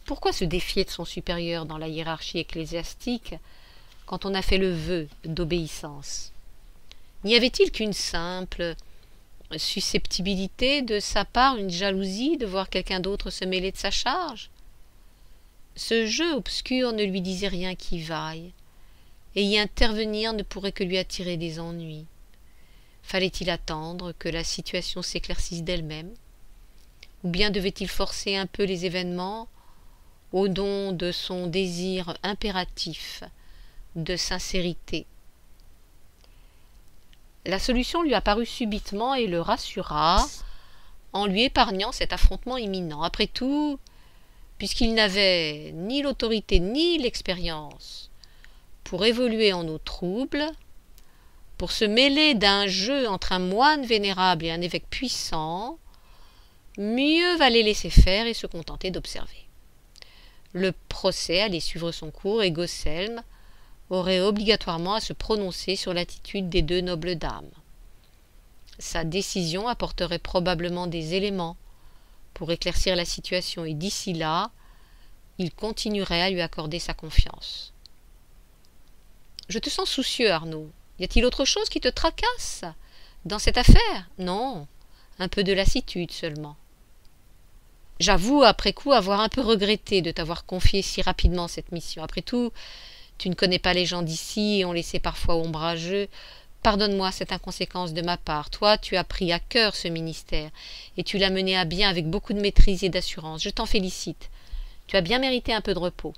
Pourquoi se défier de son supérieur dans la hiérarchie ecclésiastique quand on a fait le vœu d'obéissance? N'y avait-il qu'une simple susceptibilité de sa part, une jalousie de voir quelqu'un d'autre se mêler de sa charge? Ce jeu obscur ne lui disait rien qui vaille, et y intervenir ne pourrait que lui attirer des ennuis. Fallait-il attendre que la situation s'éclaircisse d'elle-même, ou bien devait-il forcer un peu les événements au don de son désir impératif de sincérité? La solution lui apparut subitement et le rassura en lui épargnant cet affrontement imminent. Après tout, puisqu'il n'avait ni l'autorité ni l'expérience pour évoluer en eau trouble, pour se mêler d'un jeu entre un moine vénérable et un évêque puissant, mieux valait laisser faire et se contenter d'observer. Le procès allait suivre son cours et Gosselm aurait obligatoirement à se prononcer sur l'attitude des 2 nobles dames. Sa décision apporterait probablement des éléments pour éclaircir la situation et d'ici là, il continuerait à lui accorder sa confiance. « Je te sens soucieux, Arnaud. Y a-t-il autre chose qui te tracasse dans cette affaire? » « Non, un peu de lassitude seulement. J'avoue après coup avoir un peu regretté de t'avoir confié si rapidement cette mission. Après tout, tu ne connais pas les gens d'ici et on les sait parfois ombrageux. Pardonne-moi cette inconséquence de ma part. Toi, tu as pris à cœur ce ministère et tu l'as mené à bien avec beaucoup de maîtrise et d'assurance. Je t'en félicite. Tu as bien mérité un peu de repos.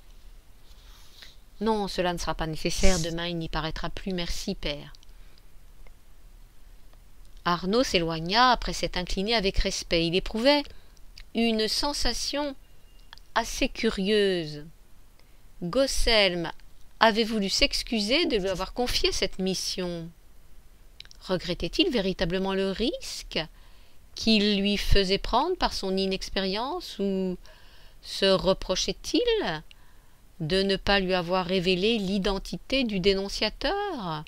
Non, cela ne sera pas nécessaire. Demain, il n'y paraîtra plus. Merci, père. Arnaud s'éloigna après s'être incliné avec respect. Il éprouvait une sensation assez curieuse. Gosselm avait voulu s'excuser de lui avoir confié cette mission. Regrettait-il véritablement le risque qu'il lui faisait prendre par son inexpérience, ou se reprochait-il de ne pas lui avoir révélé l'identité du dénonciateur?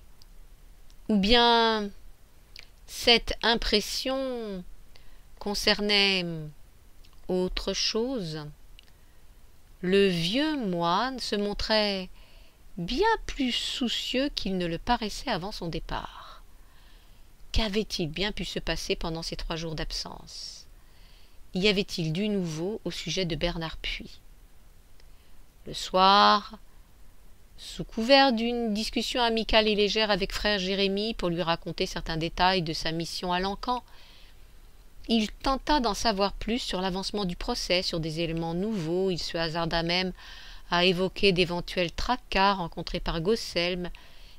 Ou bien cette impression concernait autre chose? Le vieux moine se montrait bien plus soucieux qu'il ne le paraissait avant son départ. Qu'avait-il bien pu se passer pendant ces 3 jours d'absence? Y avait-il du nouveau au sujet de Bernard Puy? Le soir, sous couvert d'une discussion amicale et légère avec frère Jérémie pour lui raconter certains détails de sa mission à l'Ancan, il tenta d'en savoir plus sur l'avancement du procès, sur des éléments nouveaux. Il se hasarda même à évoquer d'éventuels tracas rencontrés par Gosselm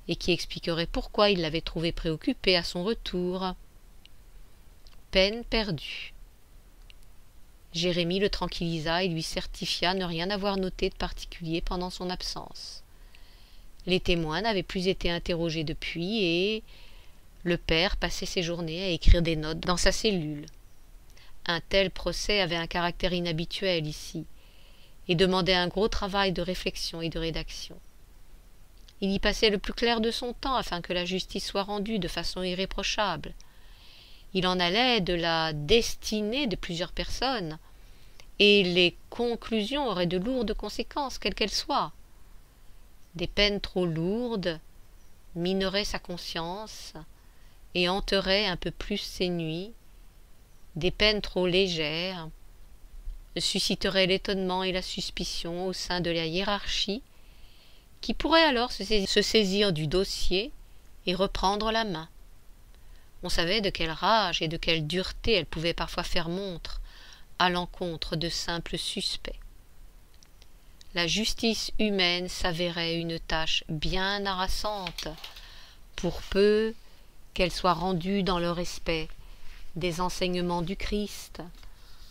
et qui expliqueraient pourquoi il l'avait trouvé préoccupé à son retour. Peine perdue. Jérémie le tranquillisa et lui certifia ne rien avoir noté de particulier pendant son absence. Les témoins n'avaient plus été interrogés depuis et le père passait ses journées à écrire des notes dans sa cellule. Un tel procès avait un caractère inhabituel ici et demandait un gros travail de réflexion et de rédaction. Il y passait le plus clair de son temps afin que la justice soit rendue de façon irréprochable. Il en allait de la destinée de plusieurs personnes, et les conclusions auraient de lourdes conséquences, quelles qu'elles soient. Des peines trop lourdes mineraient sa conscience et hanteraient un peu plus ses nuits. Des peines trop légères susciteraient l'étonnement et la suspicion au sein de la hiérarchie, qui pourrait alors se saisir du dossier et reprendre la main. On savait de quelle rage et de quelle dureté elle pouvait parfois faire montre à l'encontre de simples suspects. La justice humaine s'avérait une tâche bien harassante, pour peu qu'elle soit rendue dans le respect des enseignements du Christ,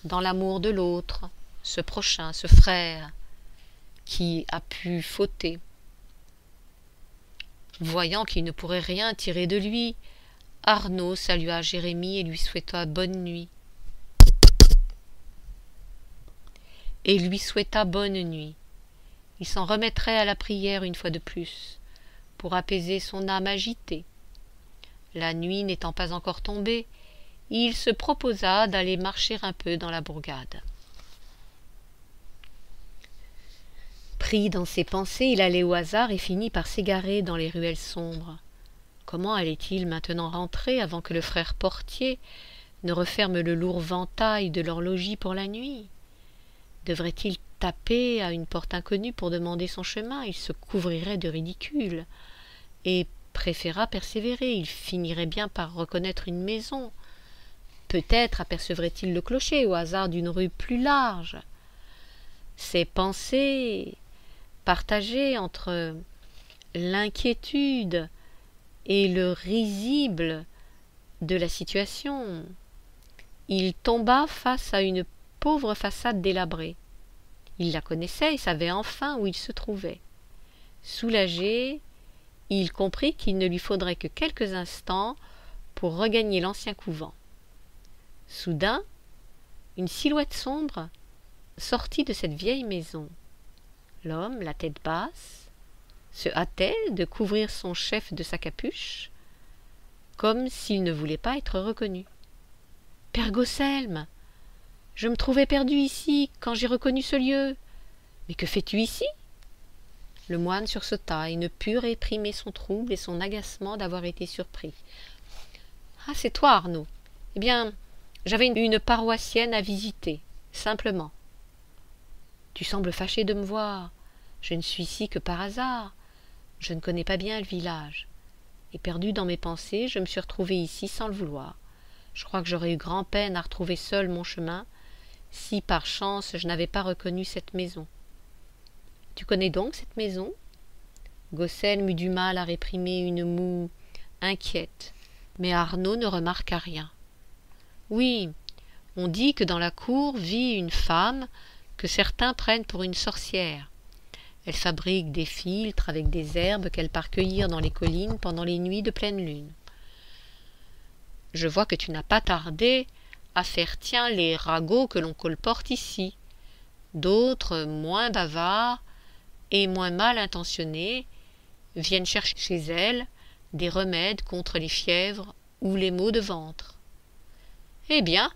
dans l'amour de l'autre, ce prochain, ce frère, qui a pu fauter. Voyant qu'il ne pourrait rien tirer de lui, Arnaud salua Jérémie et lui souhaita bonne nuit. Il s'en remettrait à la prière une fois de plus, pour apaiser son âme agitée. La nuit n'étant pas encore tombée, il se proposa d'aller marcher un peu dans la bourgade. Pris dans ses pensées, il allait au hasard et finit par s'égarer dans les ruelles sombres. Comment allait-il maintenant rentrer avant que le frère portier ne referme le lourd ventail de leur logis pour la nuit? Devrait-il taper à une porte inconnue pour demander son chemin? Il se couvrirait de ridicule et préféra persévérer. Il finirait bien par reconnaître une maison. Peut-être apercevrait-il le clocher au hasard d'une rue plus large. Ses pensées, partagées entre l'inquiétude et le risible de la situation, il tomba face à une pauvre façade délabrée. Il la connaissait et savait enfin où il se trouvait. Soulagé, il comprit qu'il ne lui faudrait que quelques instants pour regagner l'ancien couvent. Soudain, une silhouette sombre sortit de cette vieille maison. L'homme, la tête basse, se hâtait de couvrir son chef de sa capuche, comme s'il ne voulait pas être reconnu. « Père Gosselm, je me trouvais perdu ici quand j'ai reconnu ce lieu. Mais que fais-tu ici ?» Le moine sursauta et ne put réprimer son trouble et son agacement d'avoir été surpris. « Ah, c'est toi, Arnaud. Eh bien, j'avais une paroissienne à visiter, simplement. »« Tu sembles fâché de me voir. Je ne suis ici que par hasard. Je ne connais pas bien le village. Et perdu dans mes pensées, je me suis retrouvé ici sans le vouloir. Je crois que j'aurais eu grand-peine à retrouver seul mon chemin, si par chance je n'avais pas reconnu cette maison. »« Tu connais donc cette maison ?» Gosselm eut du mal à réprimer une moue inquiète, mais Arnaud ne remarqua rien. « Oui, on dit que dans la cour vit une femme que certains prennent pour une sorcière. Elle fabrique des philtres avec des herbes qu'elle part cueillir dans les collines pendant les nuits de pleine lune. Je vois que tu n'as pas tardé à faire tiens les ragots que l'on colporte ici. D'autres, moins bavards et moins mal intentionnés, viennent chercher chez elle des remèdes contre les fièvres ou les maux de ventre. Eh bien,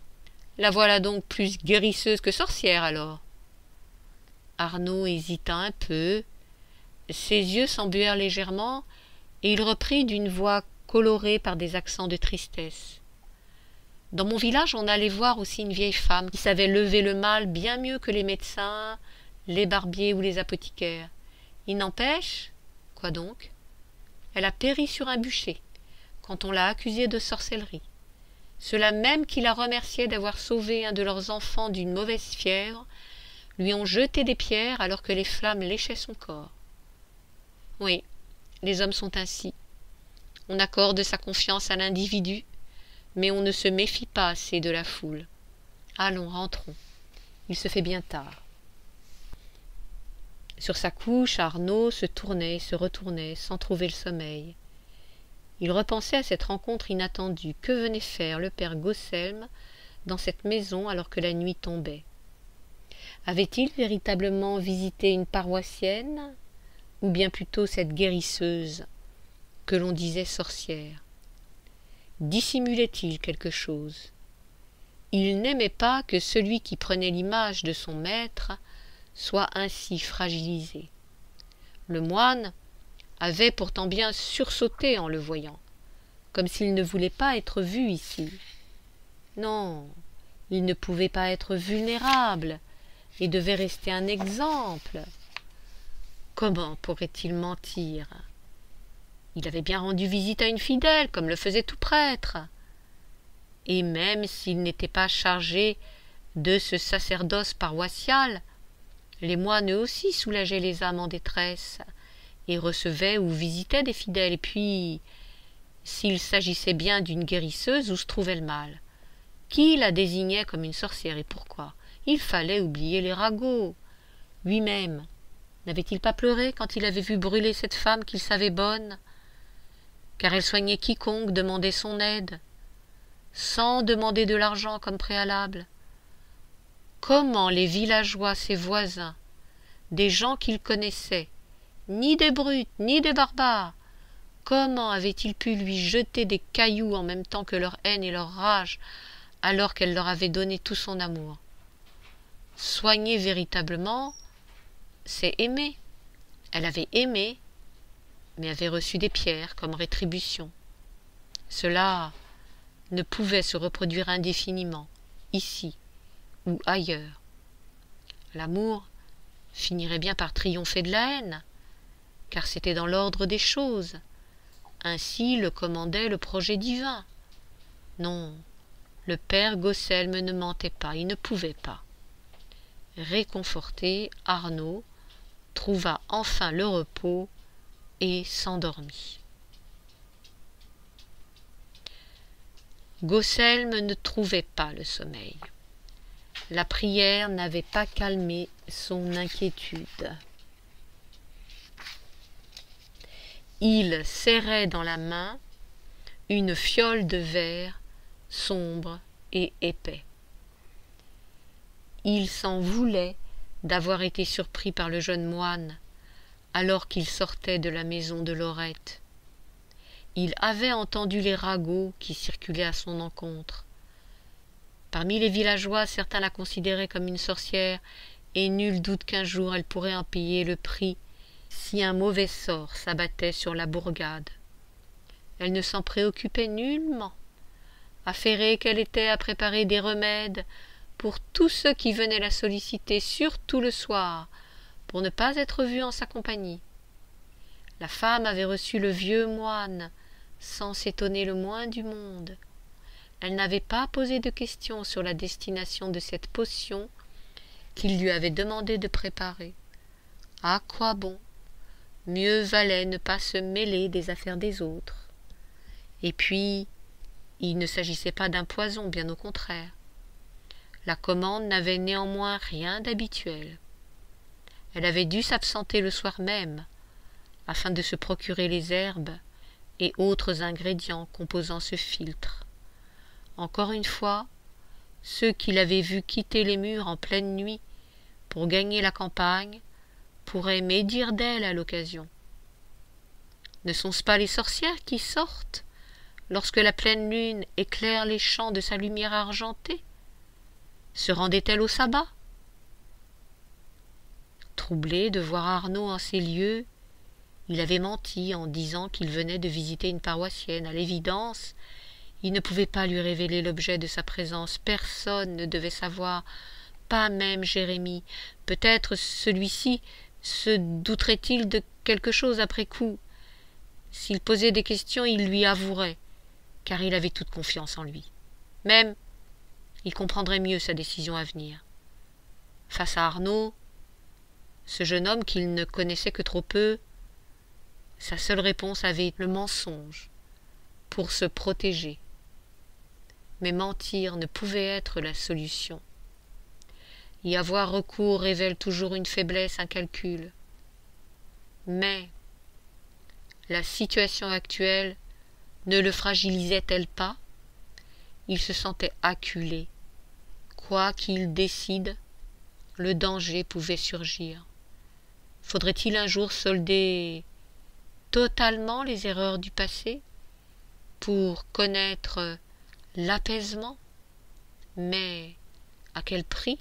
la voilà donc plus guérisseuse que sorcière alors. Arnaud hésita un peu, ses yeux s'embuèrent légèrement, et il reprit d'une voix colorée par des accents de tristesse. Dans mon village, on allait voir aussi une vieille femme qui savait lever le mal bien mieux que les médecins, les barbiers ou les apothicaires. Il n'empêche, quoi donc? Elle a péri sur un bûcher, quand on l'a accusée de sorcellerie. Ceux-là même qui la remerciaient d'avoir sauvé un de leurs enfants d'une mauvaise fièvre lui ont jeté des pierres alors que les flammes léchaient son corps. Oui, les hommes sont ainsi. On accorde sa confiance à l'individu, mais on ne se méfie pas assez de la foule. Allons, rentrons. Il se fait bien tard. Sur sa couche, Arnaud se tournait et se retournait sans trouver le sommeil. Il repensait à cette rencontre inattendue. Que venait faire le père Gosselm dans cette maison alors que la nuit tombait? Avait-il véritablement visité une paroissienne, ou bien plutôt cette guérisseuse que l'on disait sorcière? Dissimulait-il quelque chose? Il n'aimait pas que celui qui prenait l'image de son maître soit ainsi fragilisé. Le moine avait pourtant bien sursauté en le voyant, comme s'il ne voulait pas être vu ici. Non, il ne pouvait pas être vulnérable, et devait rester un exemple. Comment pourrait-il mentir? Il avait bien rendu visite à une fidèle, comme le faisait tout prêtre. Et même s'il n'était pas chargé de ce sacerdoce paroissial, les moines eux aussi soulageaient les âmes en détresse, et recevaient ou visitaient des fidèles. Et puis, s'il s'agissait bien d'une guérisseuse, où se trouvait le mal? Qui la désignait comme une sorcière, et pourquoi? Il fallait oublier les ragots. Lui-même, n'avait-il pas pleuré quand il avait vu brûler cette femme qu'il savait bonne, car elle soignait quiconque demandait son aide, sans demander de l'argent comme préalable? Comment les villageois, ses voisins, des gens qu'il connaissait, ni des brutes, ni des barbares, comment avaient-ils pu lui jeter des cailloux en même temps que leur haine et leur rage, alors qu'elle leur avait donné tout son amour? Soigner véritablement, c'est aimer. Elle avait aimé, mais avait reçu des pierres comme rétribution. Cela ne pouvait se reproduire indéfiniment, ici ou ailleurs. L'amour finirait bien par triompher de la haine, car c'était dans l'ordre des choses. Ainsi le commandait le projet divin. Non, le père Gosselm ne mentait pas, il ne pouvait pas. Réconforté, Arnaud trouva enfin le repos et s'endormit. Gosselm ne trouvait pas le sommeil. La prière n'avait pas calmé son inquiétude. Il serrait dans la main une fiole de verre sombre et épais. Il s'en voulait d'avoir été surpris par le jeune moine alors qu'il sortait de la maison de Lorette. Il avait entendu les ragots qui circulaient à son encontre. Parmi les villageois, certains la considéraient comme une sorcière, et nul doute qu'un jour elle pourrait en payer le prix si un mauvais sort s'abattait sur la bourgade. Elle ne s'en préoccupait nullement, affairée qu'elle était à préparer des remèdes pour tous ceux qui venaient la solliciter, surtout le soir, pour ne pas être vue en sa compagnie. La femme avait reçu le vieux moine sans s'étonner le moins du monde. Elle n'avait pas posé de questions sur la destination de cette potion qu'il lui avait demandé de préparer. À quoi bon? Mieux valait ne pas se mêler des affaires des autres. Et puis, il ne s'agissait pas d'un poison, bien au contraire. La commande n'avait néanmoins rien d'habituel. Elle avait dû s'absenter le soir même, afin de se procurer les herbes et autres ingrédients composant ce philtre. Encore une fois, ceux qui l'avaient vu quitter les murs en pleine nuit pour gagner la campagne pourraient médire d'elle à l'occasion. Ne sont-ce pas les sorcières qui sortent lorsque la pleine lune éclaire les champs de sa lumière argentée? Se rendait-elle au sabbat? Troublé de voir Arnaud en ces lieux, il avait menti en disant qu'il venait de visiter une paroissienne. À l'évidence, il ne pouvait pas lui révéler l'objet de sa présence. Personne ne devait savoir, pas même Jérémie. Peut-être celui-ci se douterait-il de quelque chose après coup. S'il posait des questions, il lui avouerait, car il avait toute confiance en lui. Même, il comprendrait mieux sa décision à venir. Face à Arnaud, ce jeune homme qu'il ne connaissait que trop peu, sa seule réponse avait été le mensonge, pour se protéger. Mais mentir ne pouvait être la solution. Y avoir recours révèle toujours une faiblesse, un calcul. Mais la situation actuelle ne le fragilisait-elle pas? Il se sentait acculé. Quoi qu'il décide, le danger pouvait surgir. Faudrait-il un jour solder totalement les erreurs du passé pour connaître l'apaisement? Mais à quel prix?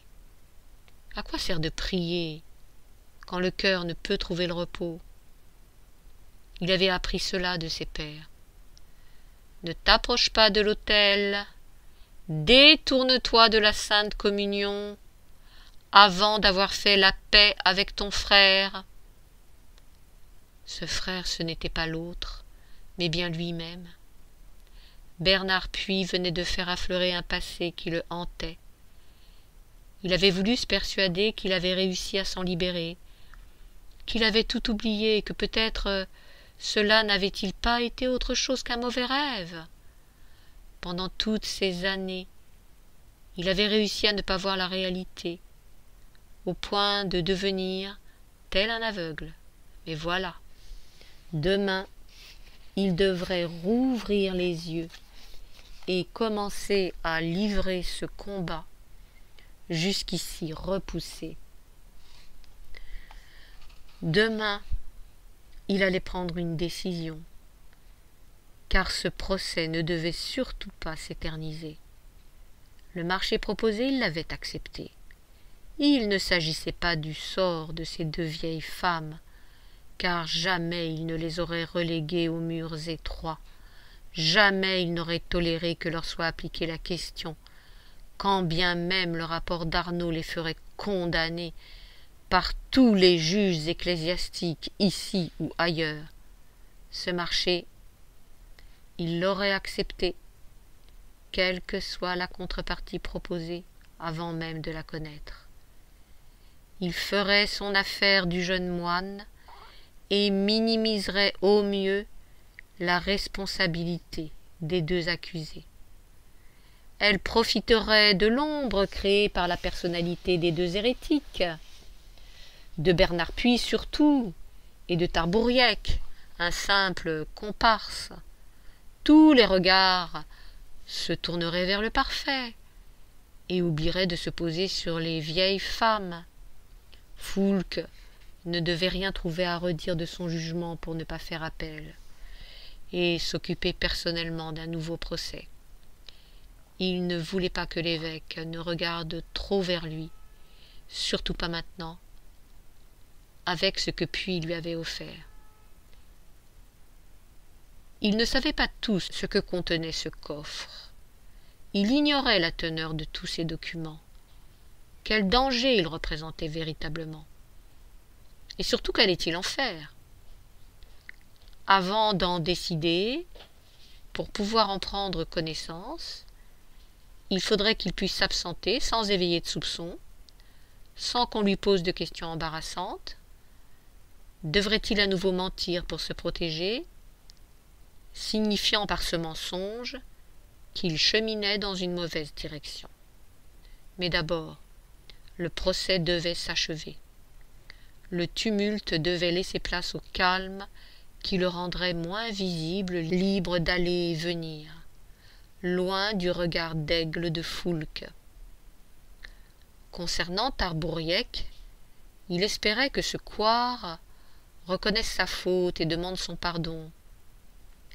À quoi sert de prier quand le cœur ne peut trouver le repos? Il avait appris cela de ses pères. Ne t'approche pas de l'autel, détourne-toi de la sainte communion, avant d'avoir fait la paix avec ton frère. Ce frère, ce n'était pas l'autre, mais bien lui-même. Bernard Puy venait de faire affleurer un passé qui le hantait. Il avait voulu se persuader qu'il avait réussi à s'en libérer, qu'il avait tout oublié, et que peut-être cela n'avait-il pas été autre chose qu'un mauvais rêve. Pendant toutes ces années, il avait réussi à ne pas voir la réalité, au point de devenir tel un aveugle. Mais voilà, demain, il devrait rouvrir les yeux et commencer à livrer ce combat jusqu'ici repoussé. Demain, il allait prendre une décision, car ce procès ne devait surtout pas s'éterniser. Le marché proposé, il l'avait accepté. Il ne s'agissait pas du sort de ces deux vieilles femmes, car jamais il ne les aurait reléguées aux murs étroits, jamais il n'aurait toléré que leur soit appliquée la question, quand bien même le rapport d'Arnaud les ferait condamner par tous les juges ecclésiastiques, ici ou ailleurs. Ce marché, il l'aurait accepté, quelle que soit la contrepartie proposée, avant même de la connaître. Il ferait son affaire du jeune moine et minimiserait au mieux la responsabilité des deux accusés. Elle profiterait de l'ombre créée par la personnalité des deux hérétiques, de Bernard Puy surtout, et de Tarbouriec, un simple comparse. Tous les regards se tourneraient vers le parfait, et oublieraient de se poser sur les vieilles femmes. Foulques ne devait rien trouver à redire de son jugement pour ne pas faire appel, et s'occuper personnellement d'un nouveau procès. Il ne voulait pas que l'évêque ne regarde trop vers lui, surtout pas maintenant, avec ce que Puy lui avait offert. Il ne savait pas tout ce que contenait ce coffre. Il ignorait la teneur de tous ces documents. Quel danger il représentait véritablement? Et surtout, qu'allait-il en faire? Avant d'en décider, pour pouvoir en prendre connaissance, il faudrait qu'il puisse s'absenter sans éveiller de soupçons, sans qu'on lui pose de questions embarrassantes. Devrait-il à nouveau mentir pour se protéger, signifiant par ce mensonge qu'il cheminait dans une mauvaise direction? Mais d'abord, le procès devait s'achever. Le tumulte devait laisser place au calme qui le rendrait moins visible, libre d'aller et venir, loin du regard d'aigle de Foulques. Concernant Tarbouriec, il espérait que ce couard reconnaisse sa faute et demande son pardon.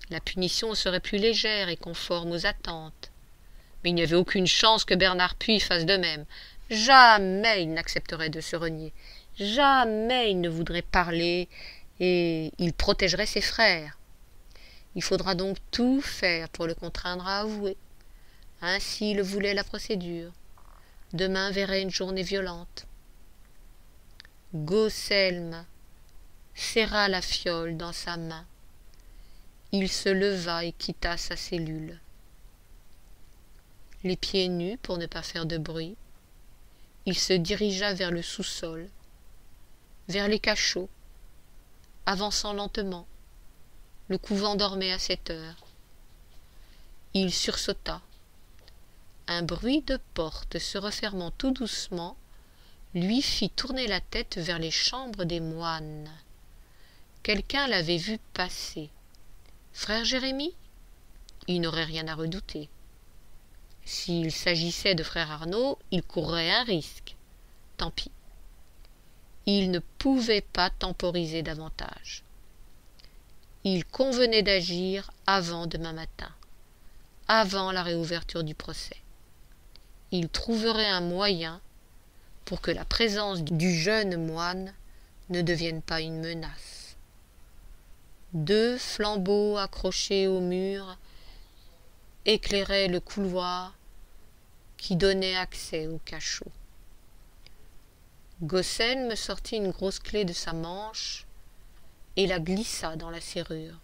La punition serait plus légère et conforme aux attentes. Mais il n'y avait aucune chance que Bernard Puy fasse de même. Jamais il n'accepterait de se renier. Jamais il ne voudrait parler et il protégerait ses frères. Il faudra donc tout faire pour le contraindre à avouer. Ainsi le voulait la procédure. Demain verrait une journée violente. Gaucelme serra la fiole dans sa main. Il se leva et quitta sa cellule. Les pieds nus pour ne pas faire de bruit, il se dirigea vers le sous-sol, vers les cachots, avançant lentement. Le couvent dormait à 7 heures. Il sursauta. Un bruit de porte se refermant tout doucement lui fit tourner la tête vers les chambres des moines. Quelqu'un l'avait vu passer. Frère Jérémie? Il n'aurait rien à redouter. S'il s'agissait de frère Arnaud, il courrait un risque. Tant pis. Il ne pouvait pas temporiser davantage. Il convenait d'agir avant demain matin, avant la réouverture du procès. Il trouverait un moyen pour que la présence du jeune moine ne devienne pas une menace. 2 flambeaux accrochés au mur éclairaient le couloir qui donnait accès au cachot. Gaucelme sortit une grosse clé de sa manche et la glissa dans la serrure.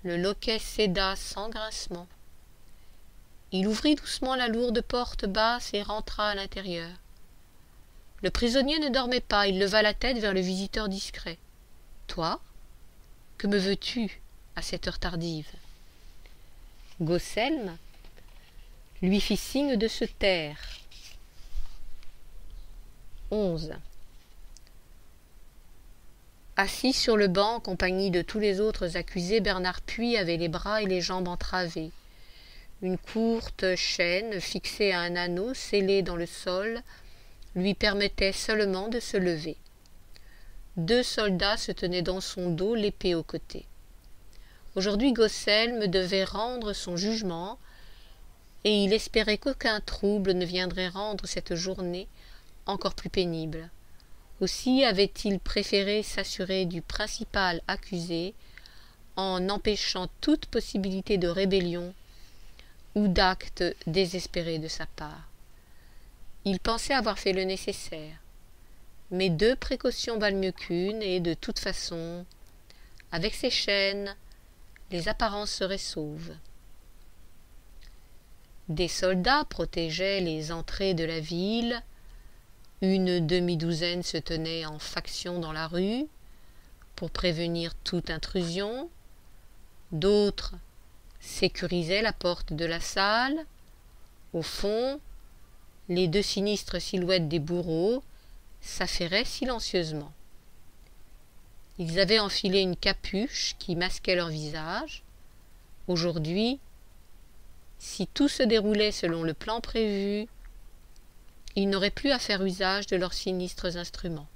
Le loquet céda sans grincement. Il ouvrit doucement la lourde porte basse et rentra à l'intérieur. Le prisonnier ne dormait pas, il leva la tête vers le visiteur discret. « Toi, que me veux-tu à cette heure tardive ?» Gaucelme lui fit signe de se taire. 11. Assis sur le banc en compagnie de tous les autres accusés, Bernard Puy avait les bras et les jambes entravés. Une courte chaîne fixée à un anneau scellé dans le sol lui permettait seulement de se lever. 2 soldats se tenaient dans son dos, l'épée au côté. Aujourd'hui, Gaucelme devait rendre son jugement et il espérait qu'aucun trouble ne viendrait rendre cette journée encore plus pénible. Aussi avait-il préféré s'assurer du principal accusé en empêchant toute possibilité de rébellion ou d'acte désespéré de sa part. Il pensait avoir fait le nécessaire, mais 2 précautions valent mieux qu'une, et de toute façon, avec ces chaînes, les apparences seraient sauves. Des soldats protégeaient les entrées de la ville, une demi-douzaine se tenait en faction dans la rue pour prévenir toute intrusion, d'autres sécurisaient la porte de la salle. Au fond, les 2 sinistres silhouettes des bourreaux s'affairaient silencieusement. Ils avaient enfilé une capuche qui masquait leur visage. Aujourd'hui, si tout se déroulait selon le plan prévu, ils n'auraient plus à faire usage de leurs sinistres instruments.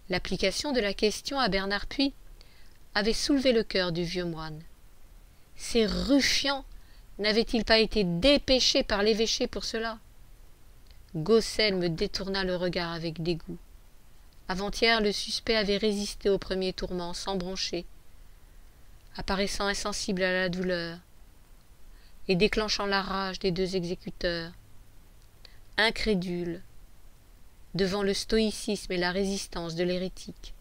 L'application de la question à Bernard Puy avait soulevé le cœur du vieux moine. Ces ruffians n'avaient-ils pas été dépêchés par l'évêché pour cela? Gaucelme détourna le regard avec dégoût. Avant-hier, le suspect avait résisté au premier tourment sans broncher, apparaissant insensible à la douleur et déclenchant la rage des 2 exécuteurs, incrédule devant le stoïcisme et la résistance de l'hérétique.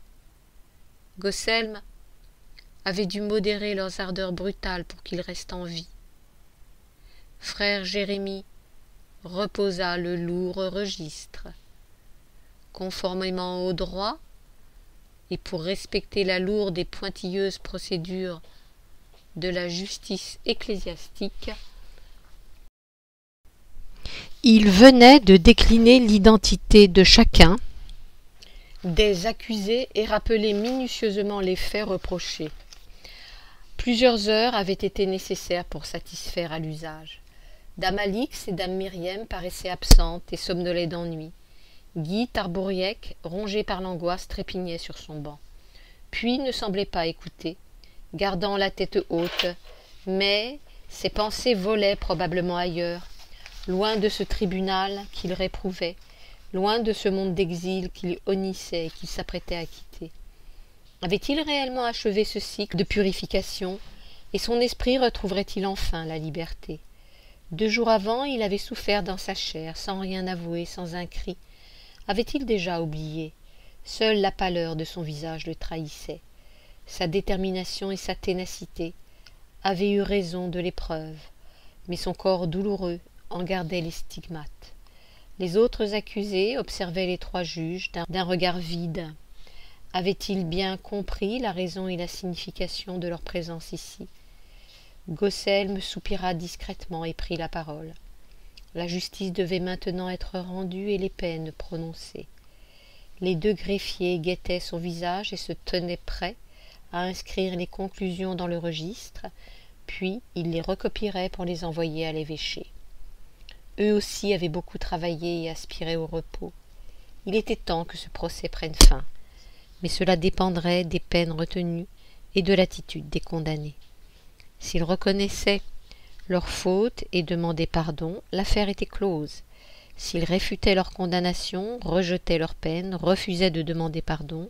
Gaucelme avait dû modérer leurs ardeurs brutales pour qu'ils restent en vie. Frère Jérémie reposa le lourd registre. Conformément au droit, et pour respecter la lourde et pointilleuse procédure de la justice ecclésiastique, il venait de décliner l'identité de chacun des accusés et rappeler minutieusement les faits reprochés. Plusieurs heures avaient été nécessaires pour satisfaire à l'usage. Dame Alix et Dame Myriam paraissaient absentes et somnolaient d'ennui. Guy Tarbouriec, rongé par l'angoisse, trépignait sur son banc. Puis ne semblait pas écouter, gardant la tête haute, mais ses pensées volaient probablement ailleurs, loin de ce tribunal qu'il réprouvait, loin de ce monde d'exil qu'il honnissait et qu'il s'apprêtait à quitter. Avait-il réellement achevé ce cycle de purification, et son esprit retrouverait-il enfin la liberté? 2 jours avant, il avait souffert dans sa chair, sans rien avouer, sans un cri. Avait-il déjà oublié? Seule la pâleur de son visage le trahissait. Sa détermination et sa ténacité avaient eu raison de l'épreuve, mais son corps douloureux en gardait les stigmates. Les autres accusés observaient les 3 juges d'un regard vide. Avaient-ils bien compris la raison et la signification de leur présence ici? Gosselme soupira discrètement et prit la parole. La justice devait maintenant être rendue et les peines prononcées. Les 2 greffiers guettaient son visage et se tenaient prêts à inscrire les conclusions dans le registre, puis ils les recopieraient pour les envoyer à l'évêché. Eux aussi avaient beaucoup travaillé et aspiraient au repos. Il était temps que ce procès prenne fin, mais cela dépendrait des peines retenues et de l'attitude des condamnés. S'ils reconnaissaient leur faute et demandaient pardon, l'affaire était close. S'ils réfutaient leur condamnation, rejetaient leur peine, refusaient de demander pardon,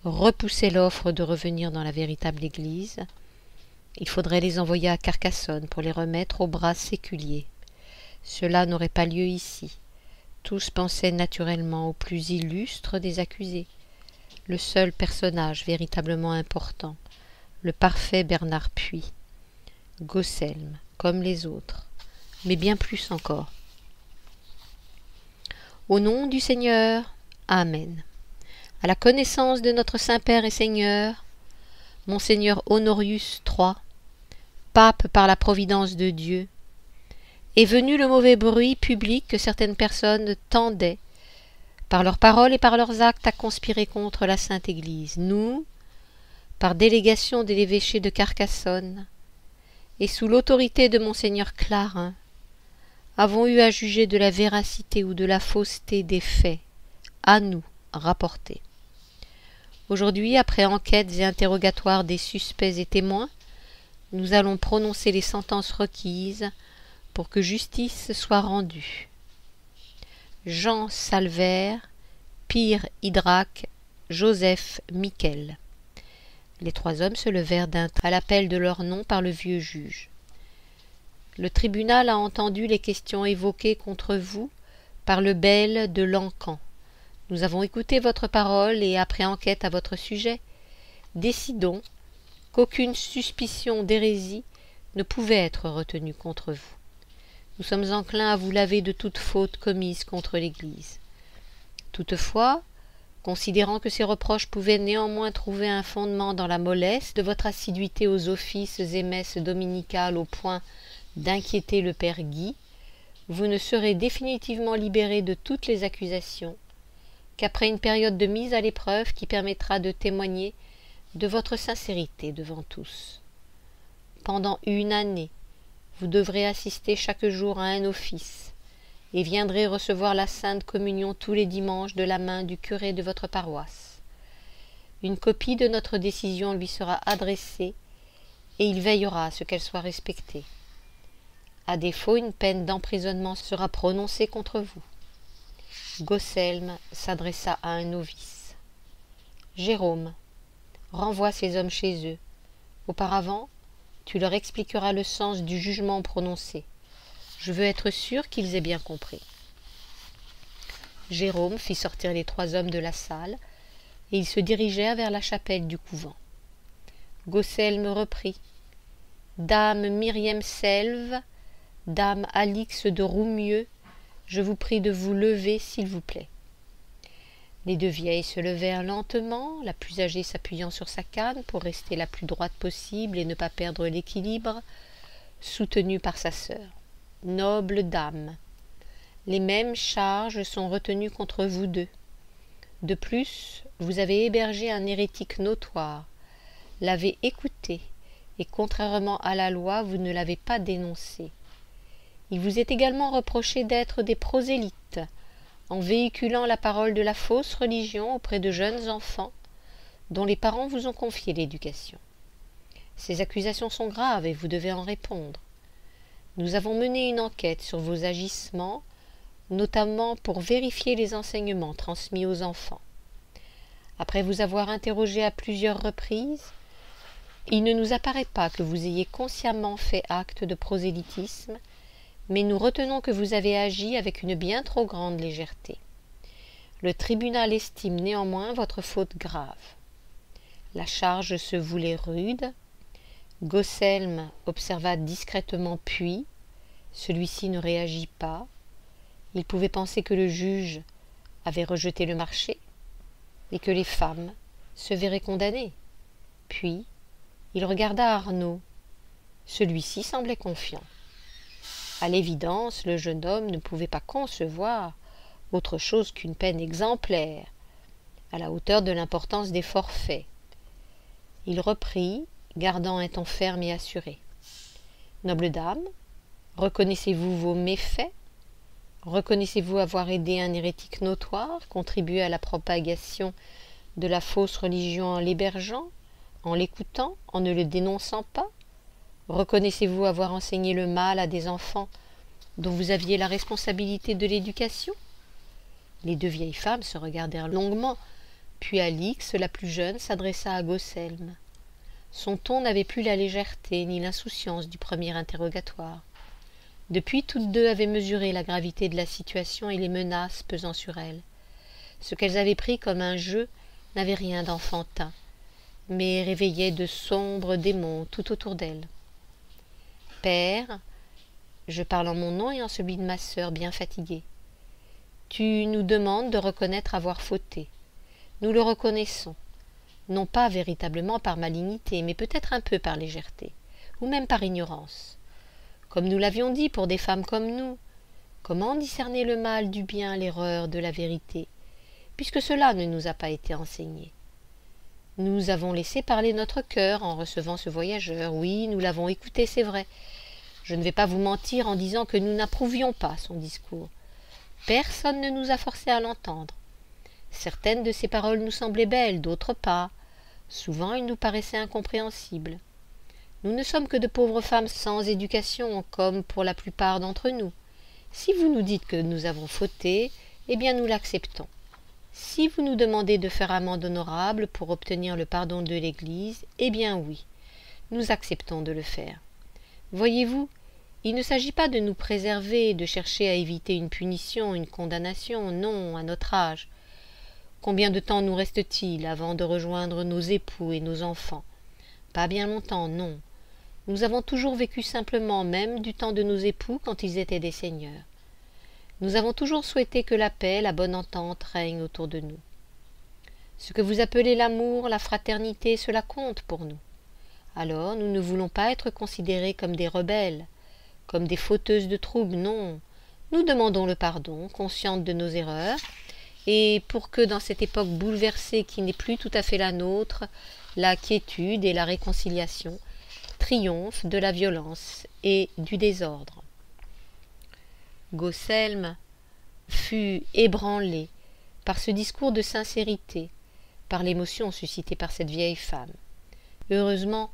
repoussaient l'offre de revenir dans la véritable Église, il faudrait les envoyer à Carcassonne pour les remettre aux bras séculiers. Cela n'aurait pas lieu ici. Tous pensaient naturellement au plus illustre des accusés, le seul personnage véritablement important, le parfait Bernard Puy, Gosselme, comme les autres, mais bien plus encore. Au nom du Seigneur, Amen. À la connaissance de notre Saint-Père et Seigneur, Monseigneur Honorius III, pape par la providence de Dieu, est venu le mauvais bruit public que certaines personnes tendaient, par leurs paroles et par leurs actes, à conspirer contre la Sainte Église. Nous, par délégation de l'évêché de Carcassonne, et sous l'autorité de Monseigneur Clarin, avons eu à juger de la véracité ou de la fausseté des faits, à nous rapportés. Aujourd'hui, après enquêtes et interrogatoires des suspects et témoins, nous allons prononcer les sentences requises pour que justice soit rendue. Jean Salvaire, Pire Hydrac, Joseph Miquel. Les 3 hommes se levèrent d'un trait à l'appel de leur nom par le vieux juge. Le tribunal a entendu les questions évoquées contre vous par le bayle de Lancan. Nous avons écouté votre parole et, après enquête à votre sujet, décidons qu'aucune suspicion d'hérésie ne pouvait être retenue contre vous. Nous sommes enclins à vous laver de toute faute commise contre l'Église. Toutefois, considérant que ces reproches pouvaient néanmoins trouver un fondement dans la mollesse de votre assiduité aux offices et messes dominicales au point d'inquiéter le père Guy, vous ne serez définitivement libéré de toutes les accusations qu'après une période de mise à l'épreuve qui permettra de témoigner de votre sincérité devant tous. Pendant 1 année, vous devrez assister chaque jour à un office et viendrez recevoir la Sainte Communion tous les dimanches de la main du curé de votre paroisse. Une copie de notre décision lui sera adressée et il veillera à ce qu'elle soit respectée. À défaut, une peine d'emprisonnement sera prononcée contre vous. Gosselme s'adressa à un novice. Jérôme, renvoie ces hommes chez eux. Auparavant, tu leur expliqueras le sens du jugement prononcé. Je veux être sûr qu'ils aient bien compris. Jérôme fit sortir les 3 hommes de la salle, et ils se dirigèrent vers la chapelle du couvent. Gosselme reprit. Dame Myriam Selve, Dame Alix de Roumieux, je vous prie de vous lever, s'il vous plaît. Les 2 vieilles se levèrent lentement, la plus âgée s'appuyant sur sa canne pour rester la plus droite possible et ne pas perdre l'équilibre, soutenue par sa sœur. Noble dame, les mêmes charges sont retenues contre vous 2. De plus, vous avez hébergé un hérétique notoire, l'avez écouté, et contrairement à la loi, vous ne l'avez pas dénoncé. Il vous est également reproché d'être des prosélytes, en véhiculant la parole de la fausse religion auprès de jeunes enfants, dont les parents vous ont confié l'éducation. Ces accusations sont graves et vous devez en répondre. Nous avons mené une enquête sur vos agissements, notamment pour vérifier les enseignements transmis aux enfants. Après vous avoir interrogé à plusieurs reprises, il ne nous apparaît pas que vous ayez consciemment fait acte de prosélytisme, mais nous retenons que vous avez agi avec une bien trop grande légèreté. Le tribunal estime néanmoins votre faute grave. La charge se voulait rude. Gosselm observa discrètement puis, celui-ci ne réagit pas. Il pouvait penser que le juge avait rejeté le marché et que les femmes se verraient condamnées. Puis, il regarda Arnaud. Celui-ci semblait confiant. À l'évidence, le jeune homme ne pouvait pas concevoir autre chose qu'une peine exemplaire, à la hauteur de l'importance des forfaits. Il reprit, gardant un ton ferme et assuré. « Noble dame, reconnaissez-vous vos méfaits? Reconnaissez-vous avoir aidé un hérétique notoire, contribué à la propagation de la fausse religion en l'hébergeant, en l'écoutant, en ne le dénonçant pas? Reconnaissez-vous avoir enseigné le mal à des enfants dont vous aviez la responsabilité de l'éducation ?» Les deux vieilles femmes se regardèrent longuement, puis Alix, la plus jeune, s'adressa à Gosselm. Son ton n'avait plus la légèreté ni l'insouciance du premier interrogatoire. Depuis, toutes deux avaient mesuré la gravité de la situation et les menaces pesant sur elles. Ce qu'elles avaient pris comme un jeu n'avait rien d'enfantin, mais réveillait de sombres démons tout autour d'elles. « Père, je parle en mon nom et en celui de ma sœur bien fatiguée. Tu nous demandes de reconnaître avoir fauté. Nous le reconnaissons, non pas véritablement par malignité, mais peut-être un peu par légèreté, ou même par ignorance. Comme nous l'avions dit pour des femmes comme nous, comment discerner le mal du bien, l'erreur de la vérité, puisque cela ne nous a pas été enseigné? Nous avons laissé parler notre cœur en recevant ce voyageur, oui, nous l'avons écouté, c'est vrai. Je ne vais pas vous mentir en disant que nous n'approuvions pas son discours. Personne ne nous a forcés à l'entendre. Certaines de ses paroles nous semblaient belles, d'autres pas. Souvent, elles nous paraissaient incompréhensibles. Nous ne sommes que de pauvres femmes sans éducation, comme pour la plupart d'entre nous. Si vous nous dites que nous avons fauté, eh bien nous l'acceptons. Si vous nous demandez de faire amende honorable pour obtenir le pardon de l'Église, eh bien oui, nous acceptons de le faire. Voyez-vous, il ne s'agit pas de nous préserver, de chercher à éviter une punition, une condamnation, non, à notre âge. Combien de temps nous reste-t-il avant de rejoindre nos époux et nos enfants? Pas bien longtemps, non. Nous avons toujours vécu simplement, même du temps de nos époux quand ils étaient des seigneurs. Nous avons toujours souhaité que la paix, la bonne entente règnent autour de nous. Ce que vous appelez l'amour, la fraternité, cela compte pour nous. Alors nous ne voulons pas être considérés comme des rebelles, comme des fauteuses de troubles, non. Nous demandons le pardon, conscientes de nos erreurs, et pour que dans cette époque bouleversée qui n'est plus tout à fait la nôtre, la quiétude et la réconciliation triomphent de la violence et du désordre. Gosselm fut ébranlé par ce discours de sincérité, par l'émotion suscitée par cette vieille femme. Heureusement,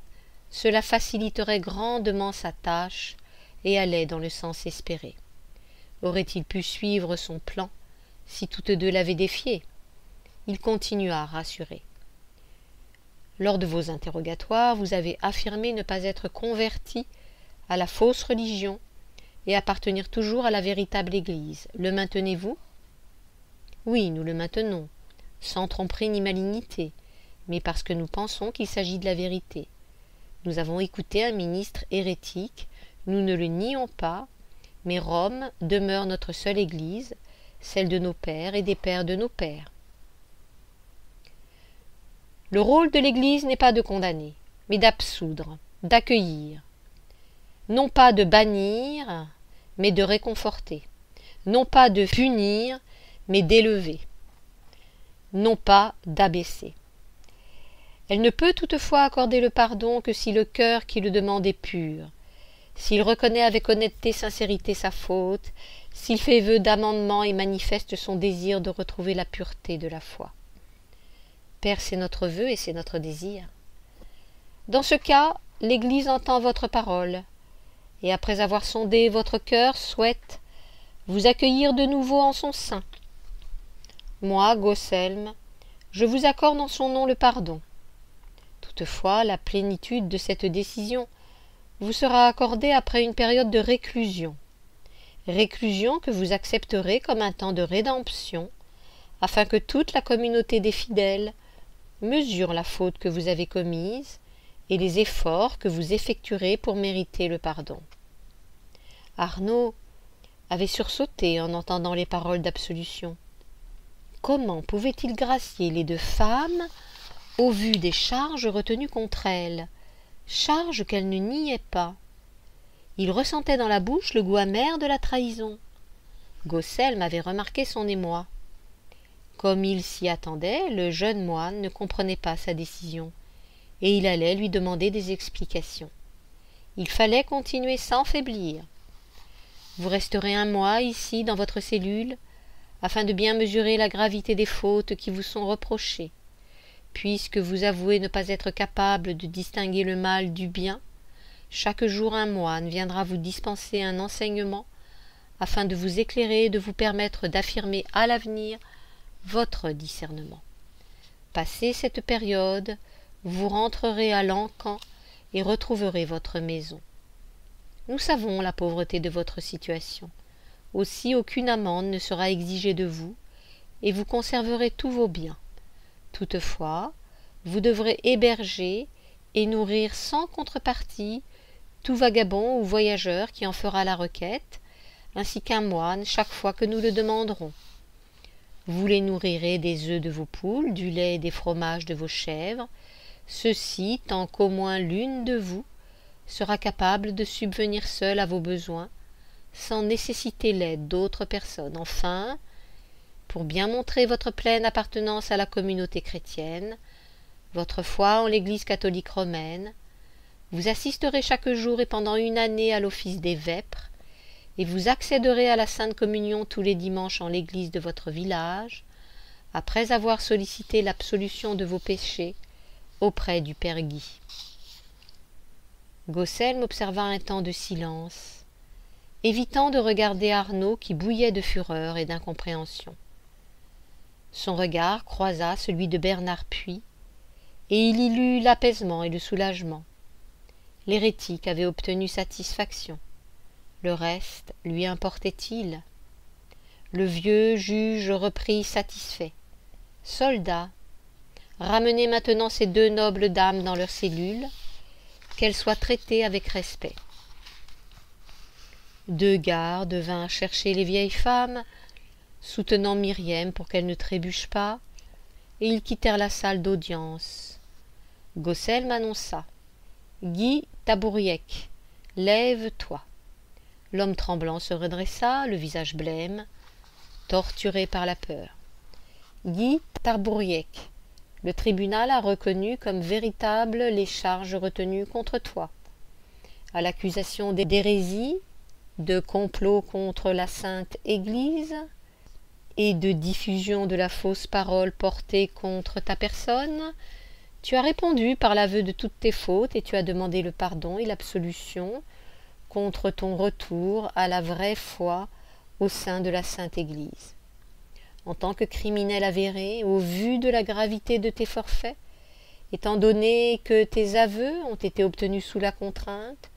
cela faciliterait grandement sa tâche et allait dans le sens espéré. Aurait-il pu suivre son plan si toutes deux l'avaient défié? Il continua rassuré. Lors de vos interrogatoires, vous avez affirmé ne pas être converti à la fausse religion et appartenir toujours à la véritable Église. Le maintenez-vous? Oui, nous le maintenons, sans tromperie ni malignité, mais parce que nous pensons qu'il s'agit de la vérité. Nous avons écouté un ministre hérétique, nous ne le nions pas, mais Rome demeure notre seule Église, celle de nos pères et des pères de nos pères. Le rôle de l'Église n'est pas de condamner, mais d'absoudre, d'accueillir. Non pas de bannir, mais de réconforter. Non pas de punir, mais d'élever. non pas d'abaisser. Elle ne peut toutefois accorder le pardon que si le cœur qui le demande est pur, s'il reconnaît avec honnêteté, sincérité sa faute, s'il fait vœu d'amendement et manifeste son désir de retrouver la pureté de la foi. Père, c'est notre vœu et c'est notre désir. Dans ce cas, l'Église entend votre parole, et après avoir sondé votre cœur, souhaite vous accueillir de nouveau en son sein. Moi, Gaucelm, je vous accorde en son nom le pardon. Toutefois, la plénitude de cette décision vous sera accordée après une période de réclusion que vous accepterez comme un temps de rédemption, afin que toute la communauté des fidèles mesure la faute que vous avez commise et les efforts que vous effectuerez pour mériter le pardon. Arnaud avait sursauté en entendant les paroles d'absolution. Comment pouvait-il gracier les deux femmes au vu des charges retenues contre elles, charges qu'elles ne niaient pas? Il ressentait dans la bouche le goût amer de la trahison. Gaucelm avait remarqué son émoi. Comme il s'y attendait, le jeune moine ne comprenait pas sa décision, et il allait lui demander des explications. Il fallait continuer sans faiblir. Vous resterez 1 mois ici dans votre cellule, afin de bien mesurer la gravité des fautes qui vous sont reprochées. Puisque vous avouez ne pas être capable de distinguer le mal du bien, chaque jour un moine viendra vous dispenser un enseignement afin de vous éclairer et de vous permettre d'affirmer à l'avenir votre discernement. Passée cette période, vous rentrerez à l'encan et retrouverez votre maison. Nous savons la pauvreté de votre situation. Aussi aucune amende ne sera exigée de vous, et vous conserverez tous vos biens. Toutefois, vous devrez héberger et nourrir sans contrepartie tout vagabond ou voyageur qui en fera la requête, ainsi qu'un moine chaque fois que nous le demanderons. Vous les nourrirez des œufs de vos poules, du lait et des fromages de vos chèvres, ceci tant qu'au moins l'une de vous sera capable de subvenir seule à vos besoins, sans nécessiter l'aide d'autres personnes. Enfin, pour bien montrer votre pleine appartenance à la communauté chrétienne, votre foi en l'Église catholique romaine, vous assisterez chaque jour et pendant 1 année à l'office des vêpres, et vous accéderez à la Sainte Communion tous les dimanches en l'église de votre village, après avoir sollicité l'absolution de vos péchés auprès du Père Guy. Gaucelm observa un temps de silence, évitant de regarder Arnaud qui bouillait de fureur et d'incompréhension. Son regard croisa celui de Bernard Puy, et il y lut l'apaisement et le soulagement. L'hérétique avait obtenu satisfaction. Le reste lui importait-il? Le vieux juge reprit satisfait. Soldats, ramenez maintenant ces 2 nobles dames dans leur cellule, qu'elles soient traitées avec respect. 2 gardes vinrent chercher les vieilles femmes, soutenant Myriam pour qu'elle ne trébuche pas, et ils quittèrent la salle d'audience. Gaucelm annonça: « Guy Tabouriec, lève-toi. » L'homme tremblant se redressa, le visage blême, torturé par la peur. « Guy Tabouriec, le tribunal a reconnu comme véritables les charges retenues contre toi. À l'accusation d'hérésie, de complot contre la Sainte Église et de diffusion de la fausse parole portée contre ta personne, tu as répondu par l'aveu de toutes tes fautes et tu as demandé le pardon et l'absolution contre ton retour à la vraie foi au sein de la Sainte Église. En tant que criminel avéré, au vu de la gravité de tes forfaits, étant donné que tes aveux ont été obtenus sous la contrainte,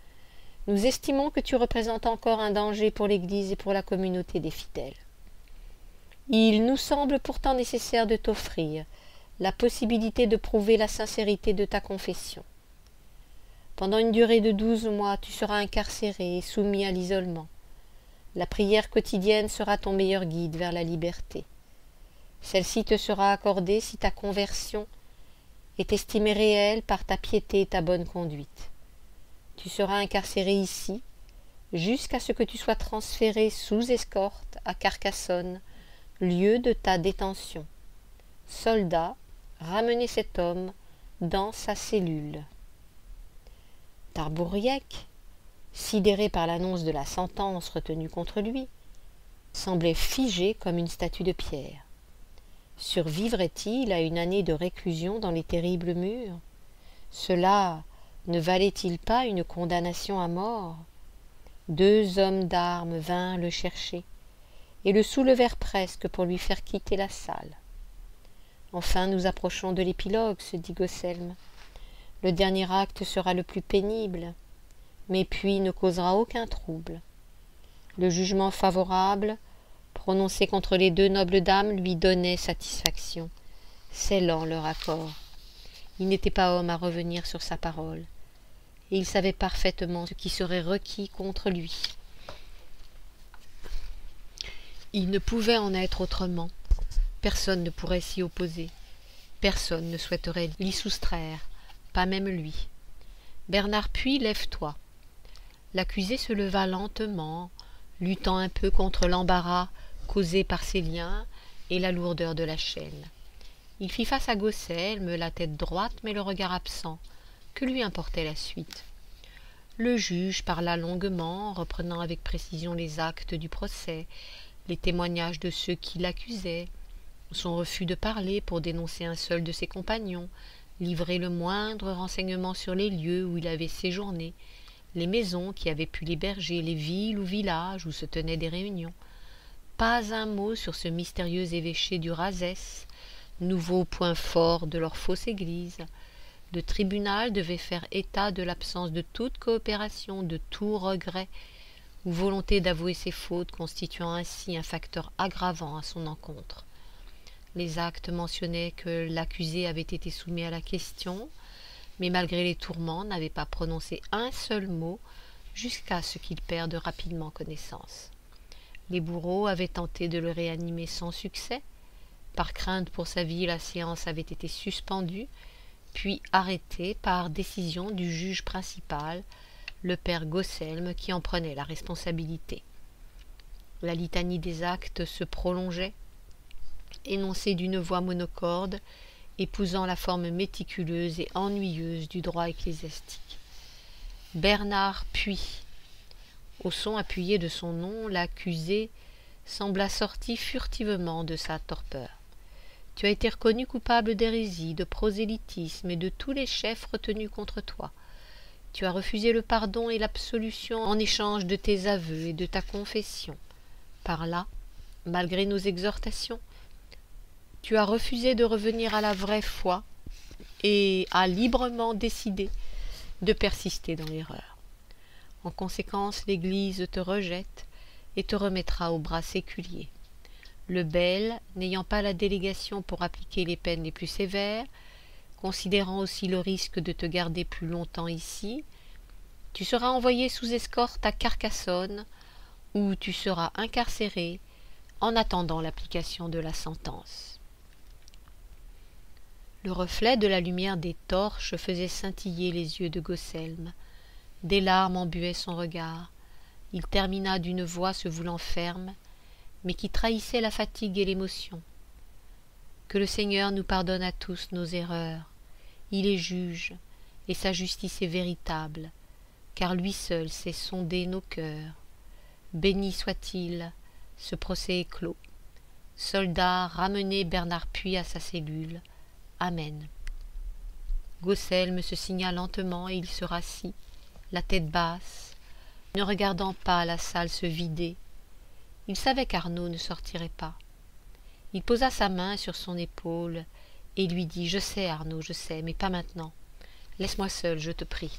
nous estimons que tu représentes encore un danger pour l'Église et pour la communauté des fidèles. Il nous semble pourtant nécessaire de t'offrir la possibilité de prouver la sincérité de ta confession. Pendant une durée de 12 mois, tu seras incarcéré et soumis à l'isolement. La prière quotidienne sera ton meilleur guide vers la liberté. Celle-ci te sera accordée si ta conversion est estimée réelle par ta piété et ta bonne conduite. Tu seras incarcéré ici, jusqu'à ce que tu sois transféré sous escorte à Carcassonne, lieu de ta détention. Soldat, ramenez cet homme dans sa cellule. Tarbouriec, sidéré par l'annonce de la sentence retenue contre lui, semblait figé comme une statue de pierre. Survivrait-il à une année de réclusion dans les terribles murs? Cela ne valait-il pas une condamnation à mort? 2 hommes d'armes vinrent le chercher et le soulevèrent presque pour lui faire quitter la salle. Enfin, nous approchons de l'épilogue, se dit Gaucelme. Le dernier acte sera le plus pénible, mais puis ne causera aucun trouble. Le jugement favorable, prononcé contre les 2 nobles dames, lui donnait satisfaction, scellant leur accord. Il n'était pas homme à revenir sur sa parole, et il savait parfaitement ce qui serait requis contre lui. Il ne pouvait en être autrement. Personne ne pourrait s'y opposer. Personne ne souhaiterait l'y soustraire, pas même lui. Bernard Puy, lève-toi. L'accusé se leva lentement, luttant un peu contre l'embarras causé par ses liens et la lourdeur de la chaîne. Il fit face à Gaucelme, la tête droite mais le regard absent. Que lui importait la suite? Le juge parla longuement, reprenant avec précision les actes du procès, les témoignages de ceux qui l'accusaient, son refus de parler pour dénoncer un seul de ses compagnons, livrer le moindre renseignement sur les lieux où il avait séjourné, les maisons qui avaient pu l'héberger, les villes ou villages où se tenaient des réunions. Pas un mot sur ce mystérieux évêché du Razès, nouveau point fort de leur fausse église. Le tribunal devait faire état de l'absence de toute coopération, de tout regret, ou volonté d'avouer ses fautes, constituant ainsi un facteur aggravant à son encontre. Les actes mentionnaient que l'accusé avait été soumis à la question, mais malgré les tourments n'avait pas prononcé un seul mot jusqu'à ce qu'il perde rapidement connaissance. Les bourreaux avaient tenté de le réanimer sans succès. Par crainte pour sa vie, la séance avait été suspendue, puis arrêtée par décision du juge principal, le père Gaucelme, qui en prenait la responsabilité. La litanie des actes se prolongeait, énoncée d'une voix monocorde, épousant la forme méticuleuse et ennuyeuse du droit ecclésiastique. Bernard Puy. Au son appuyé de son nom, l'accusé sembla sorti furtivement de sa torpeur. Tu as été reconnu coupable d'hérésie, de prosélytisme et de tous les chefs retenus contre toi. Tu as refusé le pardon et l'absolution en échange de tes aveux et de ta confession. Par là, malgré nos exhortations, tu as refusé de revenir à la vraie foi et as librement décidé de persister dans l'erreur. En conséquence, l'Église te rejette et te remettra au bras séculier. Le bel, n'ayant pas la délégation pour appliquer les peines les plus sévères, considérant aussi le risque de te garder plus longtemps ici, tu seras envoyé sous escorte à Carcassonne, où tu seras incarcéré en attendant l'application de la sentence. Le reflet de la lumière des torches faisait scintiller les yeux de Gaucelme. Des larmes embuaient son regard. Il termina d'une voix se voulant ferme, mais qui trahissait la fatigue et l'émotion. Que le Seigneur nous pardonne à tous nos erreurs. Il est juge, et sa justice est véritable, car lui seul sait sonder nos cœurs. Béni soit-il, ce procès est clos. Soldats, ramenez Bernard Puy à sa cellule. Amen. Gaucelme se signa lentement et il se rassit, la tête basse, ne regardant pas la salle se vider. Il savait qu'Arnaud ne sortirait pas. Il posa sa main sur son épaule et lui dit « Je sais, Arnaud, je sais, mais pas maintenant. Laisse-moi seul, je te prie. »